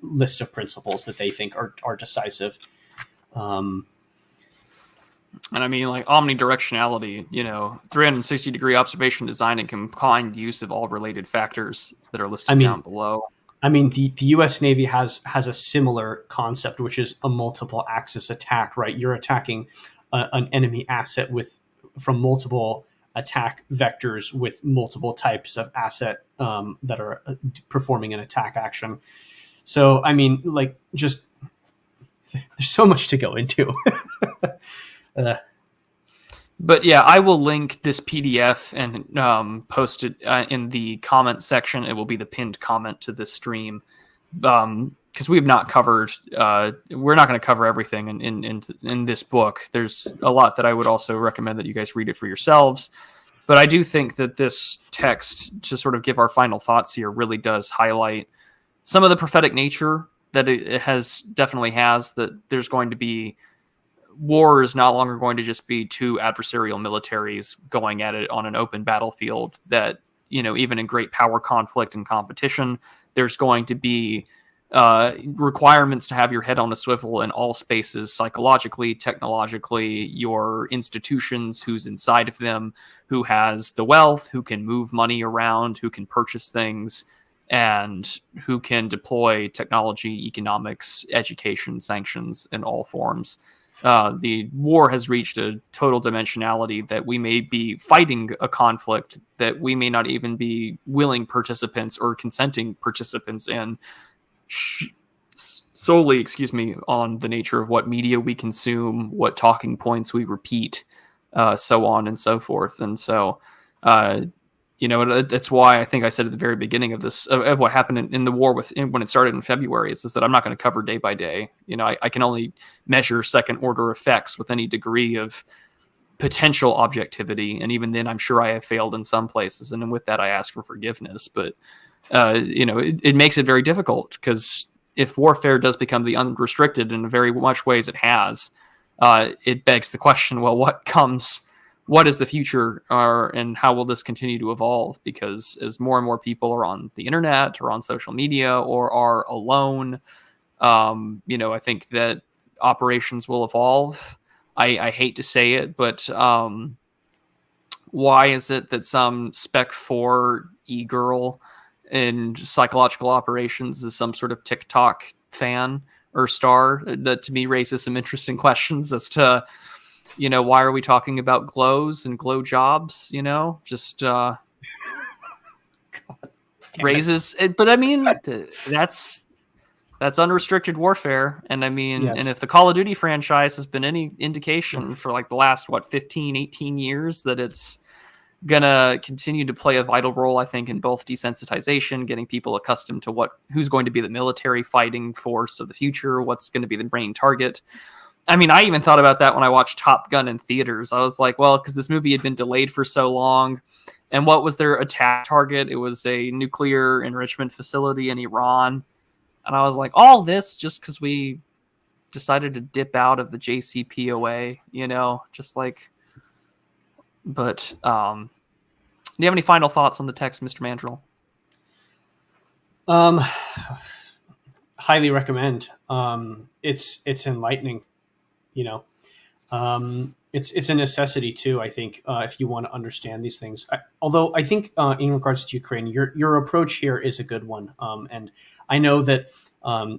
list of principles that they think are decisive. And I mean, like omnidirectionality, 360-degree observation design and combined use of all related factors that are listed down below. I mean, the U.S. Navy has a similar concept, which is a multiple axis attack, right? You're attacking an enemy asset from multiple attack vectors with multiple types of asset that are performing an attack action. So, I mean, like, just there's so much to go into. But yeah, I will link this PDF and post it in the comment section. It will be the pinned comment to this stream, because we've not covered. We're not going to cover everything in this book. There's a lot that I would also recommend that you guys read it for yourselves. But I do think that this text, to sort of give our final thoughts here, really does highlight some of the prophetic nature that it definitely has. That there's going to be. War is no longer going to just be two adversarial militaries going at it on an open battlefield. That, even in great power conflict and competition, there's going to be requirements to have your head on a swivel in all spaces, psychologically, technologically, your institutions, who's inside of them, who has the wealth, who can move money around, who can purchase things, and who can deploy technology, economics, education, sanctions in all forms. The war has reached a total dimensionality that we may be fighting a conflict that we may not even be willing participants or consenting participants in, solely, on the nature of what media we consume, what talking points we repeat, so on and so forth. And so, that's why I think I said at the very beginning of this, of what happened in the war when it started in February, is that I'm not going to cover day by day. I can only measure second order effects with any degree of potential objectivity. And even then, I'm sure I have failed in some places. And with that, I ask for forgiveness. But, it makes it very difficult, because if warfare does become the unrestricted in very much ways it has, it begs the question, well, what is the future, and how will this continue to evolve? Because as more and more people are on the internet or on social media or are alone, I think that operations will evolve. I hate to say it, but why is it that some Spec 4 e-girl in psychological operations is some sort of TikTok fan or star? That to me raises some interesting questions as to, why are we talking about glows and glow jobs? Just raises it. But I mean, that's unrestricted warfare. And I mean, yes. And if the Call of Duty franchise has been any indication for like the last, 15, 18 years, that it's gonna continue to play a vital role, I think, in both desensitization, getting people accustomed to who's going to be the military fighting force of the future, what's going to be the main target. I mean, I even thought about that when I watched Top Gun in theaters. I was like, well, because this movie had been delayed for so long, and what was their attack target? It was a nuclear enrichment facility in Iran. And I was like, all this just because we decided to dip out of the JCPOA, just like. But do you have any final thoughts on the text, Mr. Mandrill? Highly recommend. It's enlightening, It's a necessity too, I think, if you want to understand these things. Although I think in regards to Ukraine, your approach here is a good one. And I know that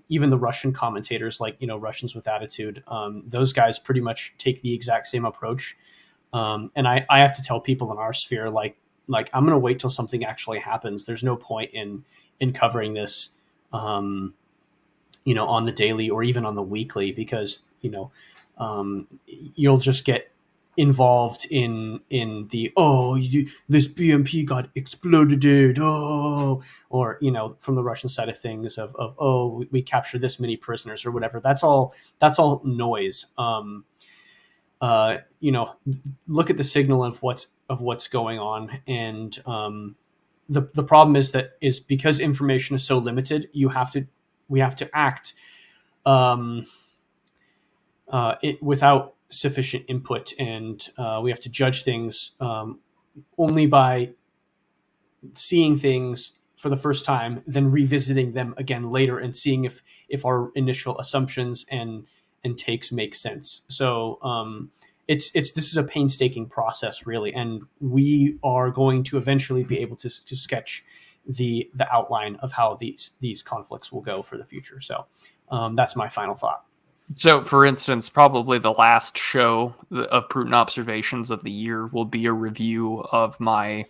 even the Russian commentators, like, Russians with Attitude, those guys pretty much take the exact same approach. And I have to tell people in our sphere, like I'm going to wait till something actually happens. There's no point in covering this, on the daily or even on the weekly, because, you'll just get involved in the, this BMP got exploded, or, from the Russian side of things of we captured this many prisoners or whatever. That's all noise. Look at the signal of what's going on. And the problem is because information is so limited, we have to act without sufficient input, and we have to judge things only by seeing things for the first time, then revisiting them again later and seeing if our initial assumptions and takes make sense. So this is a painstaking process, really, and we are going to eventually be able to sketch the outline of how these conflicts will go for the future. So that's my final thought. So, for instance, probably the last show of Prudent Observations of the year will be a review of my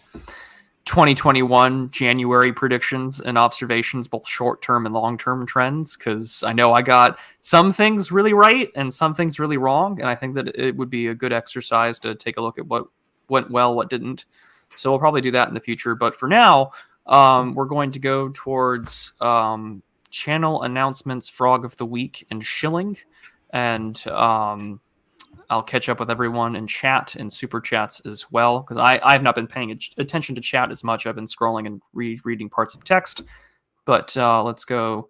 2021 January predictions and observations, both short-term and long-term trends, because I know I got some things really right and some things really wrong, and I think that it would be a good exercise to take a look at what went well, what didn't. So we'll probably do that in the future. But for now, we're going to go towards channel announcements, Frog of the Week, and Shilling, and I'll catch up with everyone in chat and super chats as well, because I've not been paying attention to chat as much. I've been scrolling and reading parts of text. But let's go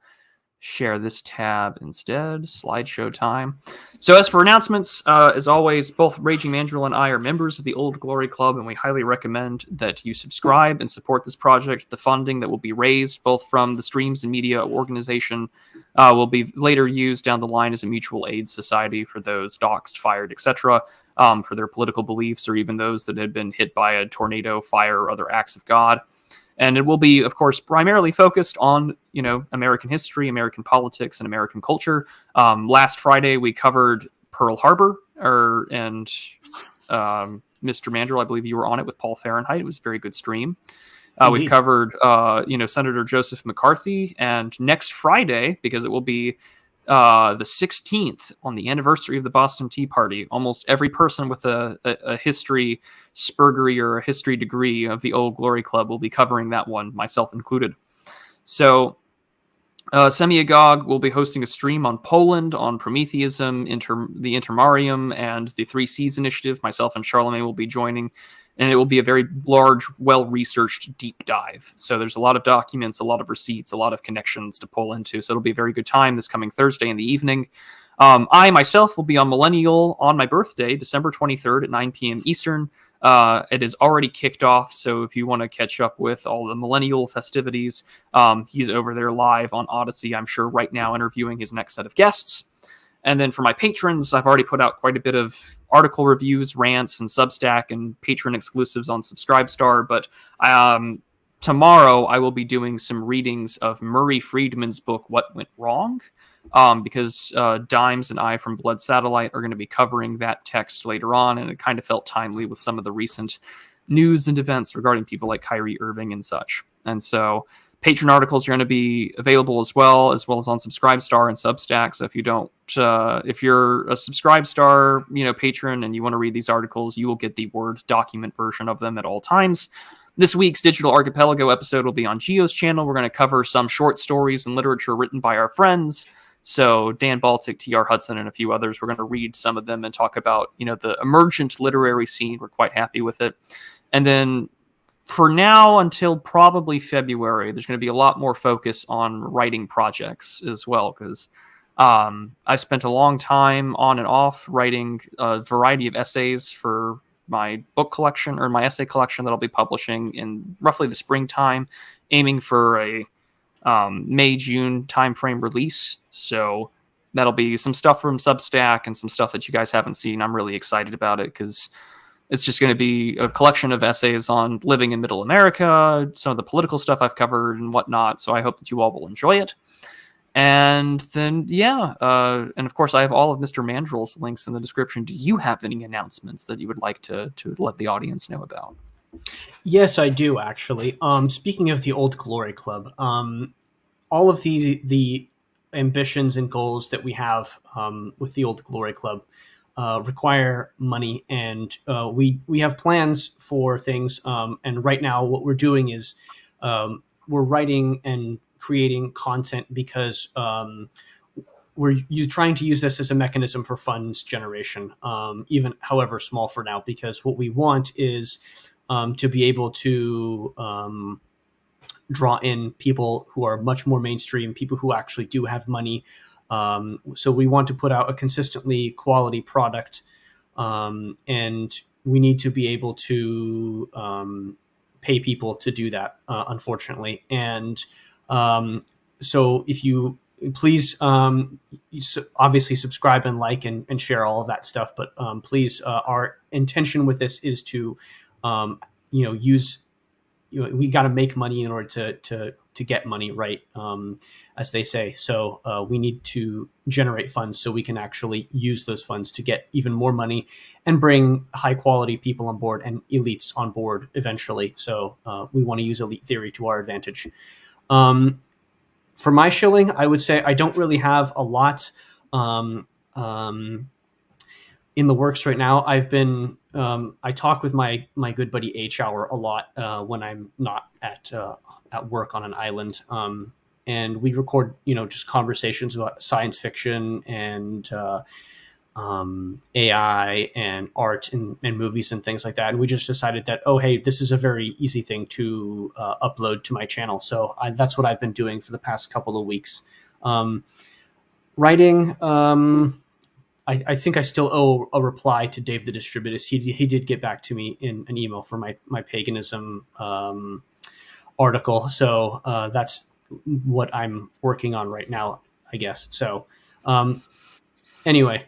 share this tab instead. Slideshow time. So as for announcements, as always, both Raging Mandrill and I are members of the Old Glory Club, and we highly recommend that you subscribe and support this project. The funding that will be raised, both from the Streams and Media organization, will be later used down the line as a mutual aid society for those doxxed, fired, etc., for their political beliefs, or even those that had been hit by a tornado, fire, or other acts of God. And it will be, of course, primarily focused on, American history, American politics, and American culture. Last Friday, we covered Pearl Harbor, and Mr. Mandrill, I believe you were on it with Paul Fahrenheit. It was a very good stream. We've covered, Senator Joseph McCarthy. And next Friday, because it will be the 16th on the anniversary of the Boston Tea Party, almost every person with a history spurgery or a history degree of the Old Glory Club will be covering that one, myself included. So Semiagog will be hosting a stream on Poland, on Prometheism, the Intermarium, and the Three Seas Initiative. Myself and Charlemagne will be joining, and it will be a very large, well-researched deep dive. So there's a lot of documents, a lot of receipts, a lot of connections to pull into. So it'll be a very good time this coming Thursday in the evening. I myself will be on Millennial on my birthday, December 23rd at 9 p.m. Eastern. It is already kicked off, so if you want to catch up with all the Millennial festivities, he's over there live on Odyssey, I'm sure, right now, interviewing his next set of guests. And then for my patrons, I've already put out quite a bit of article reviews, rants, and Substack and patron exclusives on Subscribestar. But tomorrow I will be doing some readings of Murray Friedman's book, What Went Wrong? Because Dimes and I from Blood Satellite are going to be covering that text later on, and it kind of felt timely with some of the recent news and events regarding people like Kyrie Irving and such. And so Patron articles are going to be available as well as on Subscribestar and Substack. So if you don't, if you're a Subscribestar, patron, and you want to read these articles, you will get the Word document version of them at all times. This week's Digital Archipelago episode will be on Qiao's channel. We're going to cover some short stories and literature written by our friends. So Dan Baltic, T.R. Hudson, and a few others. We're going to read some of them and talk about, the emergent literary scene. We're quite happy with it. And then for now, until probably February, there's going to be a lot more focus on writing projects as well, because I've spent a long time on and off writing a variety of essays for my book collection, or my essay collection, that I'll be publishing in roughly the springtime, aiming for a May-June timeframe release. So that'll be some stuff from Substack and some stuff that you guys haven't seen. I'm really excited about it because it's just going to be a collection of essays on living in Middle America, some of the political stuff I've covered and whatnot. So I hope that you all will enjoy it. And then, and of course, I have all of Mr. Mandrill's links in the description. Do you have any announcements that you would like to let the audience know about? Yes, I do, actually. Speaking of the Old Glory Club, all of the ambitions and goals that we have with the Old Glory Club require money, and we have plans for things. And right now, what we're doing is we're writing and creating content because we're trying to use this as a mechanism for funds generation, even however small for now, because what we want is to be able to draw in people who are much more mainstream, people who actually do have money. So we want to put out a consistently quality product, and we need to be able to pay people to do that, unfortunately. And so if you please, obviously subscribe and like and share all of that stuff, but please, our intention with this is to use, we got to make money in order to get money, right? As they say. So we need to generate funds so we can actually use those funds to get even more money and bring high quality people on board and elites on board eventually. So we want to use elite theory to our advantage. For my shilling, I would say I don't really have a lot in the works right now. I've been I talk with my good buddy H-Hour a lot when I'm not at work on an island, and we record just conversations about science fiction and AI and art and movies and things like that. And we just decided that, oh, hey, this is a very easy thing to upload to my channel. So that's what I've been doing for the past couple of weeks. Writing, I think I still owe a reply to Dave the Distributist. He did get back to me in an email for my paganism article. So that's what I'm working on right now, I guess. So anyway,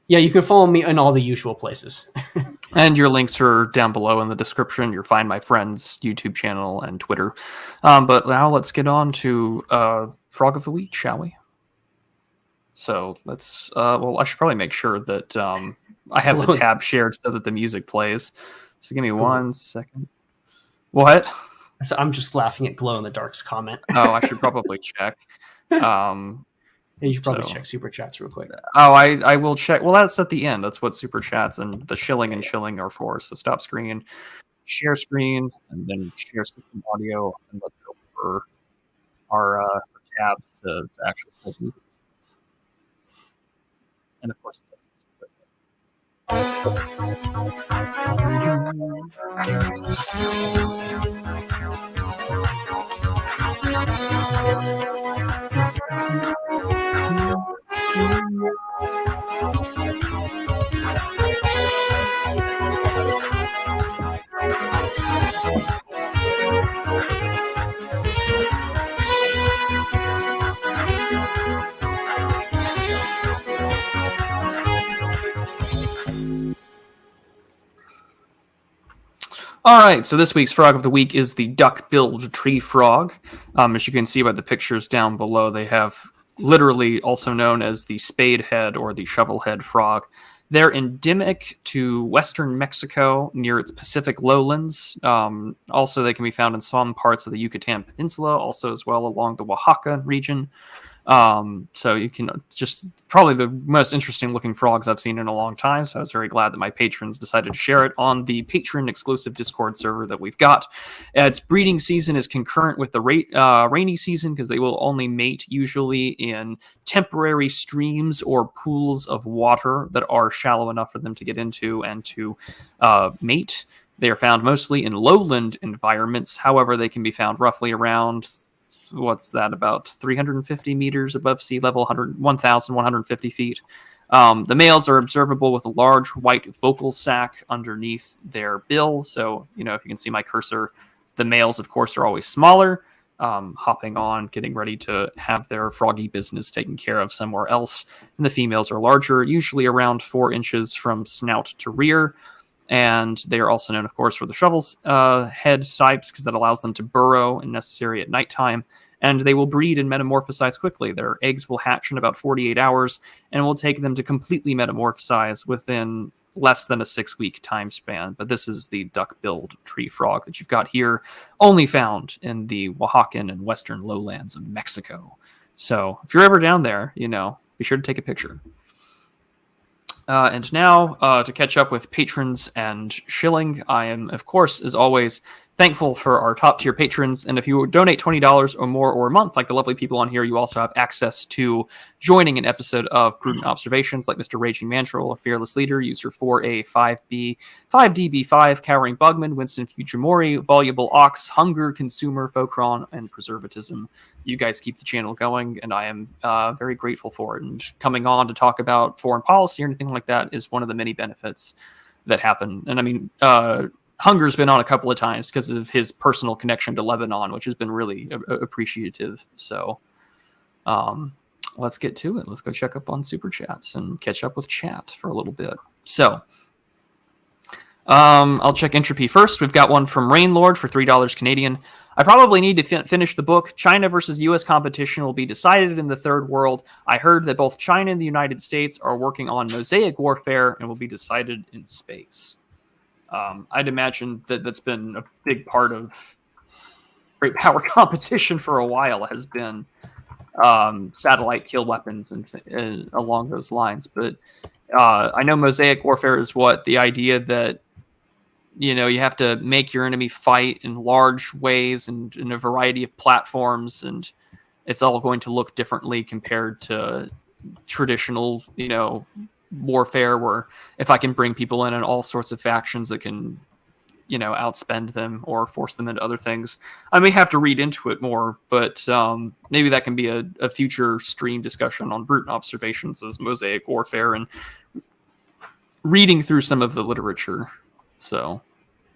yeah, you can follow me in all the usual places. And your links are down below in the description. You'll find my friend's YouTube channel and Twitter. But now let's get on to Frog of the Week, shall we? So let's, I should probably make sure that I have the tab shared so that the music plays. So give me 1 second. What? So I'm just laughing at Glow in the Dark's comment. Oh, I should probably check. You should probably check Super Chats real quick. Oh, I will check. Well, that's at the end. That's what Super Chats and the shilling and chilling are for. So stop screen, share screen, and then share system audio. And let's go for our tabs to actually pull these. And of course, all right, so this week's Frog of the Week is the duck-billed tree frog. As you can see by the pictures down below, they have literally also known as the spade head or the shovel head frog. They're endemic to western Mexico near its Pacific lowlands. Also, they can be found in some parts of the Yucatan Peninsula, also as well along the Oaxaca region. So you can just probably the most interesting looking frogs I've seen in a long time. So I was very glad that my patrons decided to share it on the patron exclusive Discord server that we've got. Its breeding season is concurrent with the rainy season because they will only mate usually in temporary streams or pools of water that are shallow enough for them to get into and to mate. They are found mostly in lowland environments. However, they can be found roughly around about 350 meters above sea level, 1,150 feet. The males are observable with a large white vocal sac underneath their bill. So, if you can see my cursor, the males, of course, are always smaller, hopping on, getting ready to have their froggy business taken care of somewhere else. And the females are larger, usually around 4 inches from snout to rear. And they are also known, of course, for the shovel's head types because that allows them to burrow and necessary at nighttime. And they will breed and metamorphosize quickly. Their eggs will hatch in about 48 hours, and it will take them to completely metamorphosize within less than a 6-week time span. But this is the duck-billed tree frog that you've got here, only found in the Oaxacan and western lowlands of Mexico. So if you're ever down there, be sure to take a picture. And now, to catch up with patrons and shilling, I am, of course, as always, thankful for our top tier patrons. And if you donate $20 or more or a month, like the lovely people on here, you also have access to joining an episode of Prudent Observations, like Mr. Raging Mandrill, a fearless leader, user 4A5B, 5DB5, Cowering Bugman, Winston Fujimori, Voluble Ox, Hunger, Consumer, Focron, and Preservatism. You guys keep the channel going, and I am very grateful for it. And coming on to talk about foreign policy or anything like that is one of the many benefits that happen. And I mean, Hunger's been on a couple of times because of his personal connection to Lebanon, which has been really appreciative. So let's get to it. Let's go check up on Super Chats and catch up with chat for a little bit. So I'll check entropy first. We've got one from Rainlord for $3 Canadian. I probably need to finish the book. China versus U.S. competition will be decided in the third world. I heard that both China and the United States are working on mosaic warfare and will be decided in space. I'd imagine that that's been a big part of great power competition for a while, has been satellite kill weapons and along those lines. But I know mosaic warfare is the idea that you have to make your enemy fight in large ways and in a variety of platforms, and it's all going to look differently compared to traditional, warfare, where if I can bring people in all sorts of factions that can, outspend them or force them into other things. I may have to read into it more, but maybe that can be a future stream discussion on Bruton Observations as mosaic warfare and reading through some of the literature. So,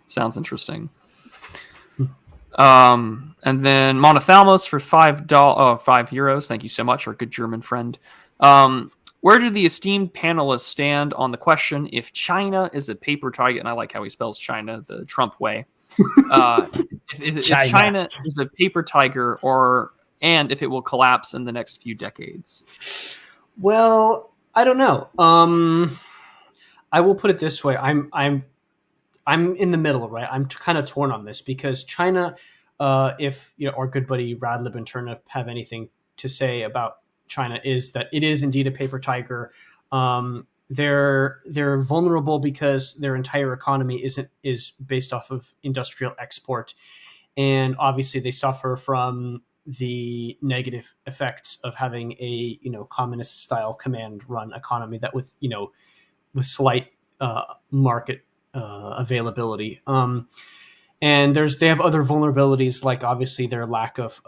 sounds interesting. And then Monothalmos for €5. Thank you so much, our good German friend. Where do the esteemed panelists stand on the question if China is a paper target? And I like how he spells China the Trump way. If China is a paper tiger, and if it will collapse in the next few decades. Well, I don't know. I will put it this way: I'm in the middle, right? I'm kind of torn on this because China, if our good buddy Radlib and Turnip have anything to say about China, is that it is indeed a paper tiger. They're vulnerable because their entire economy is based off of industrial export, and obviously they suffer from the negative effects of having a communist style command run economy that with slight market availability. And they have other vulnerabilities, like obviously their lack of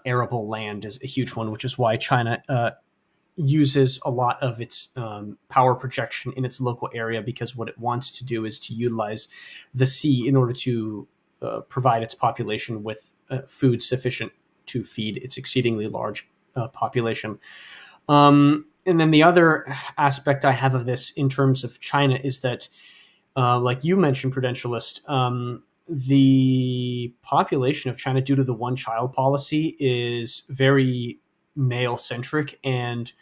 arable land is a huge one, which is why China uses a lot of its power projection in its local area, because what it wants to do is to utilize the sea in order to provide its population with food sufficient to feed its exceedingly large population. And then the other aspect I have of this in terms of China is that, like you mentioned, Prudentialist, the population of China, due to the one-child policy, is very male-centric, and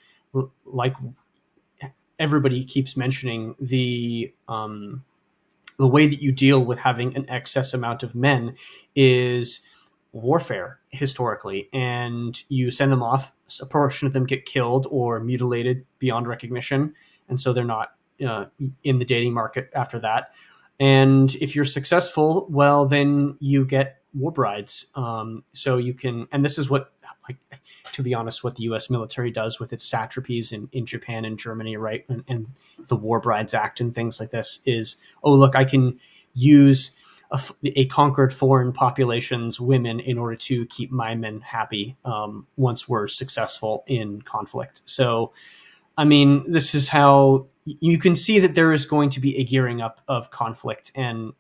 like everybody keeps mentioning the way that you deal with having an excess amount of men is warfare historically, and you send them off. A portion of them get killed or mutilated beyond recognition, and so they're not in the dating market after that. And if you're successful, well, then you get war brides. So you can, and this is what, like, to be honest, what the U.S. military does with its satrapies in Japan and Germany, right? And the War Brides Act and things like this is, oh, look, I can use a conquered foreign population's women in order to keep my men happy once we're successful in conflict. So, I mean, this is how you can see that there is going to be a gearing up of conflict, and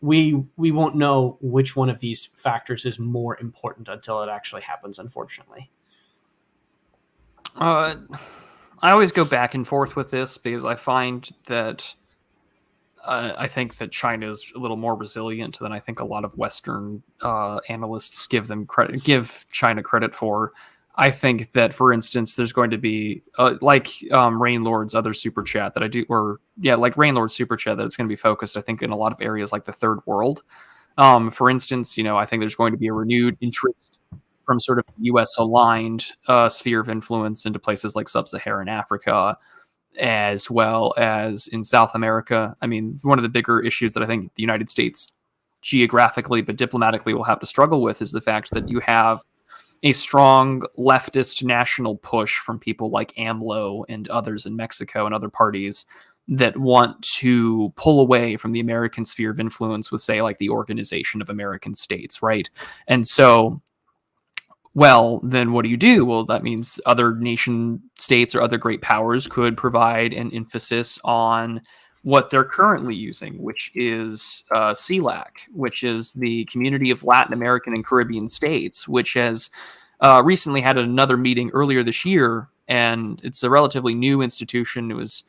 we won't know which one of these factors is more important until it actually happens, unfortunately. I always go back and forth with this because I find that I think that China is a little more resilient than I think a lot of Western analysts give China credit for. I think that, for instance, there's going to be like Rainlord's other super chat that I do, like Rainlord's super chat, that it's going to be focused, I think, in a lot of areas like the third world. For instance, I think there's going to be a renewed interest from sort of U.S. aligned sphere of influence into places like sub-Saharan Africa, as well as in South America. I mean, one of the bigger issues that I think the United States geographically but diplomatically will have to struggle with is the fact that you have a strong leftist national push from people like AMLO and others in Mexico and other parties that want to pull away from the American sphere of influence with, say, like the Organization of American States, right? And so, well, then what do you do? Well, that means other nation states or other great powers could provide an emphasis on what they're currently using, which is CELAC, which is the Community of Latin American and Caribbean States, which has recently had another meeting earlier this year, and it's a relatively new institution. It was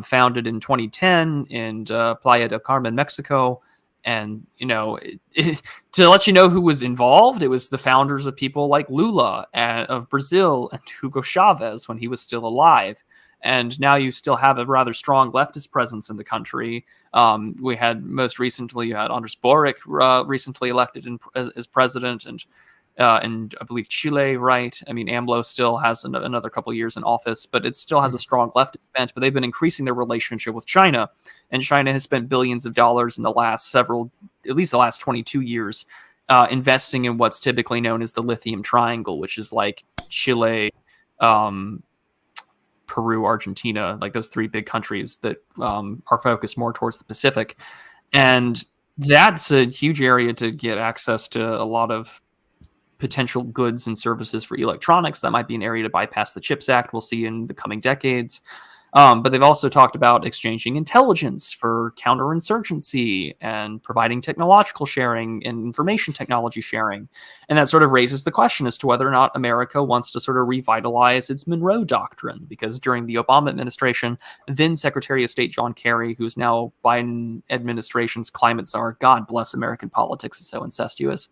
founded in 2010 in Playa del Carmen, Mexico. And, to let you know who was involved, it was the founders of people like Lula of Brazil and Hugo Chavez when he was still alive. And now you still have a rather strong leftist presence in the country. We had most recently, you had Andres Boric recently elected as president, and I believe Chile, right? I mean, AMLO still has another couple of years in office, but it still has a strong leftist bent. But they've been increasing their relationship with China, and China has spent billions of dollars in the last at least the last 22 years, investing in what's typically known as the Lithium Triangle, which is like Chile, Peru, Argentina, like those three big countries that are focused more towards the Pacific. And that's a huge area to get access to a lot of potential goods and services for electronics. That might be an area to bypass the CHIPS Act. We'll see in the coming decades. But they've also talked about exchanging intelligence for counterinsurgency and providing technological sharing and information technology sharing. And that sort of raises the question as to whether or not America wants to sort of revitalize its Monroe Doctrine, because during the Obama administration, then Secretary of State John Kerry, who's now Biden administration's climate czar, God bless American politics, it's so incestuous,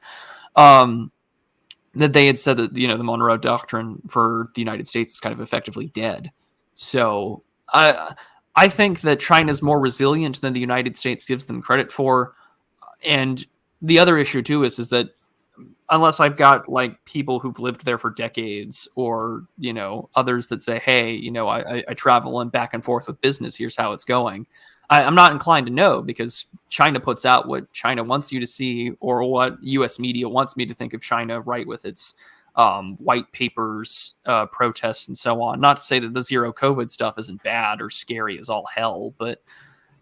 that they had said that, the Monroe Doctrine for the United States is kind of effectively dead. So I think that China is more resilient than the United States gives them credit for. And the other issue too is that unless I've got like people who've lived there for decades, or others that say, hey, I travel and back and forth with business, here's how it's going, I'm not inclined to know, because China puts out what China wants you to see, or what U.S. media wants me to think of China, right, with its white papers, protests, and so on. Not to say that the zero COVID stuff isn't bad or scary as all hell, but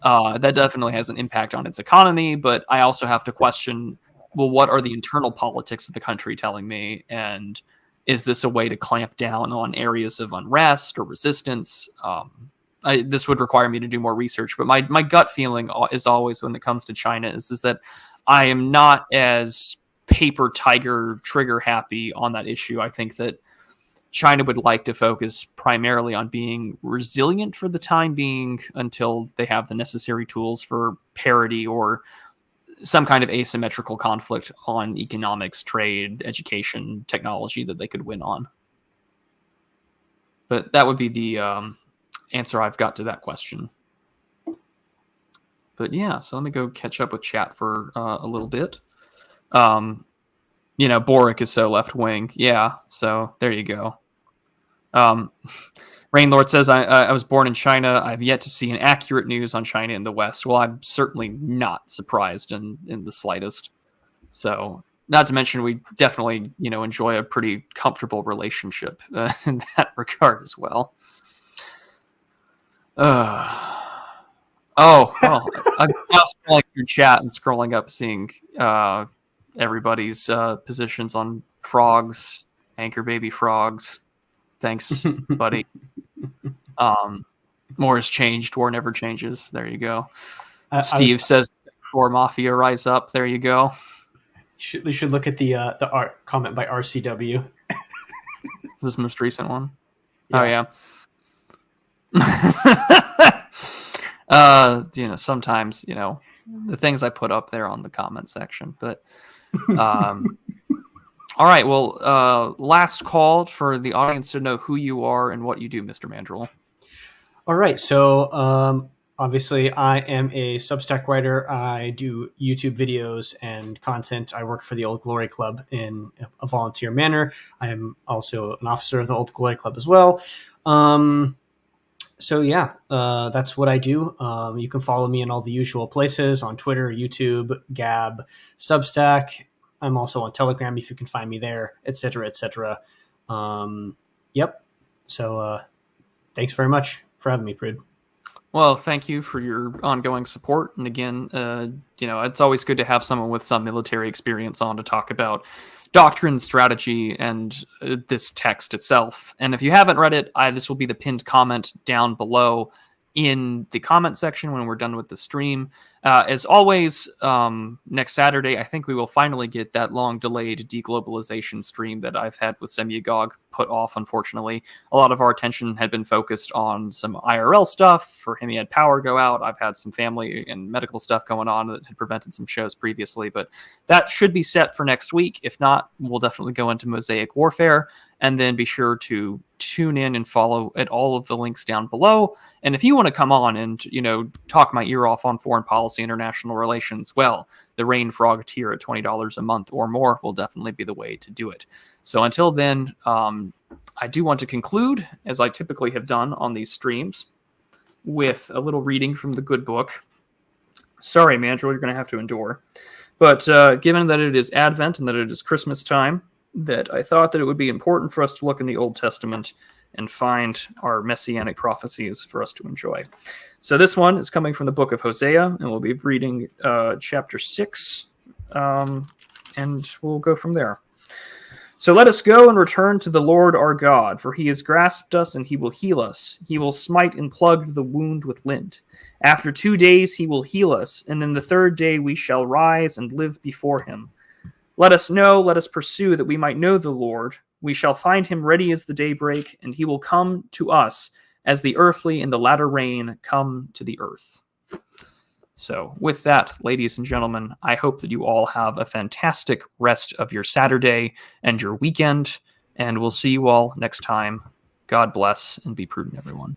that definitely has an impact on its economy. But I also have to question, well, what are the internal politics of the country telling me? And is this a way to clamp down on areas of unrest or resistance? This would require me to do more research, but my gut feeling is always, when it comes to China, is that I am not as paper tiger trigger happy on that issue. I think that China would like to focus primarily on being resilient for the time being until they have the necessary tools for parity or some kind of asymmetrical conflict on economics, trade, education, technology that they could win on. But that would be the answer I've got to that question. But yeah, so let me go catch up with chat for a little bit. Boric is so left wing. Yeah, so there you go. Rainlord says, I was born in China. I've yet to see an accurate news on China in the West. Well, I'm certainly not surprised in the slightest. So, not to mention, we definitely, enjoy a pretty comfortable relationship in that regard as well. I'm now scrolling through chat and scrolling up, seeing everybody's positions on frogs, anchor baby frogs. Thanks, buddy. More has changed. War never changes. There you go. Steve says, "For Mafia, rise up." There you go. We should look at the art comment by RCW. This most recent one. Yeah. Oh yeah. Sometimes the things I put up there on the comment section, but all right. Well, last call for the audience to know who you are and what you do, Mr. Mandrill. All right. So, obviously, I am a Substack writer. I do YouTube videos and content. I work for the Old Glory Club in a volunteer manner. I am also an officer of the Old Glory Club as well. That's what I do. You can follow me in all the usual places on Twitter, YouTube, Gab, Substack. I'm also on Telegram if you can find me there, etc., etc. Yep. So thanks very much for having me, Prude. Well, thank you for your ongoing support. And again, it's always good to have someone with some military experience on to talk about doctrine, strategy, and this text itself. And if you haven't read it, this will be the pinned comment down below in the comment section when we're done with the stream. As always, next Saturday, I think we will finally get that long delayed deglobalization stream that I've had with Semyagog put off, unfortunately. A lot of our attention had been focused on some IRL stuff. For him, he had power go out. I've had some family and medical stuff going on that had prevented some shows previously, but that should be set for next week. If not, we'll definitely go into Mosaic Warfare, and then be sure to tune in and follow at all of the links down below. And if you want to come on and, talk my ear off on foreign policy, international relations, well, the Rain Frog tier at $20 a month or more will definitely be the way to do it. So until then, I do want to conclude, as I typically have done on these streams, with a little reading from the good book. Sorry, Mandrill, you're going to have to endure. But given that it is Advent and that it is Christmas time, that I thought that it would be important for us to look in the Old Testament and find our messianic prophecies for us to enjoy. So this one is coming from the book of Hosea, and we'll be reading chapter 6, and we'll go from there. So let us go and return to the Lord our God, for he has grasped us and he will heal us. He will smite and plug the wound with lint. After 2 days he will heal us, and in the 3rd day we shall rise and live before him. Let us know, let us pursue, that we might know the Lord. We shall find him ready as the daybreak, and he will come to us as the earthly and the latter rain come to the earth. So with that, ladies and gentlemen, I hope that you all have a fantastic rest of your Saturday and your weekend, and we'll see you all next time. God bless and be prudent, everyone.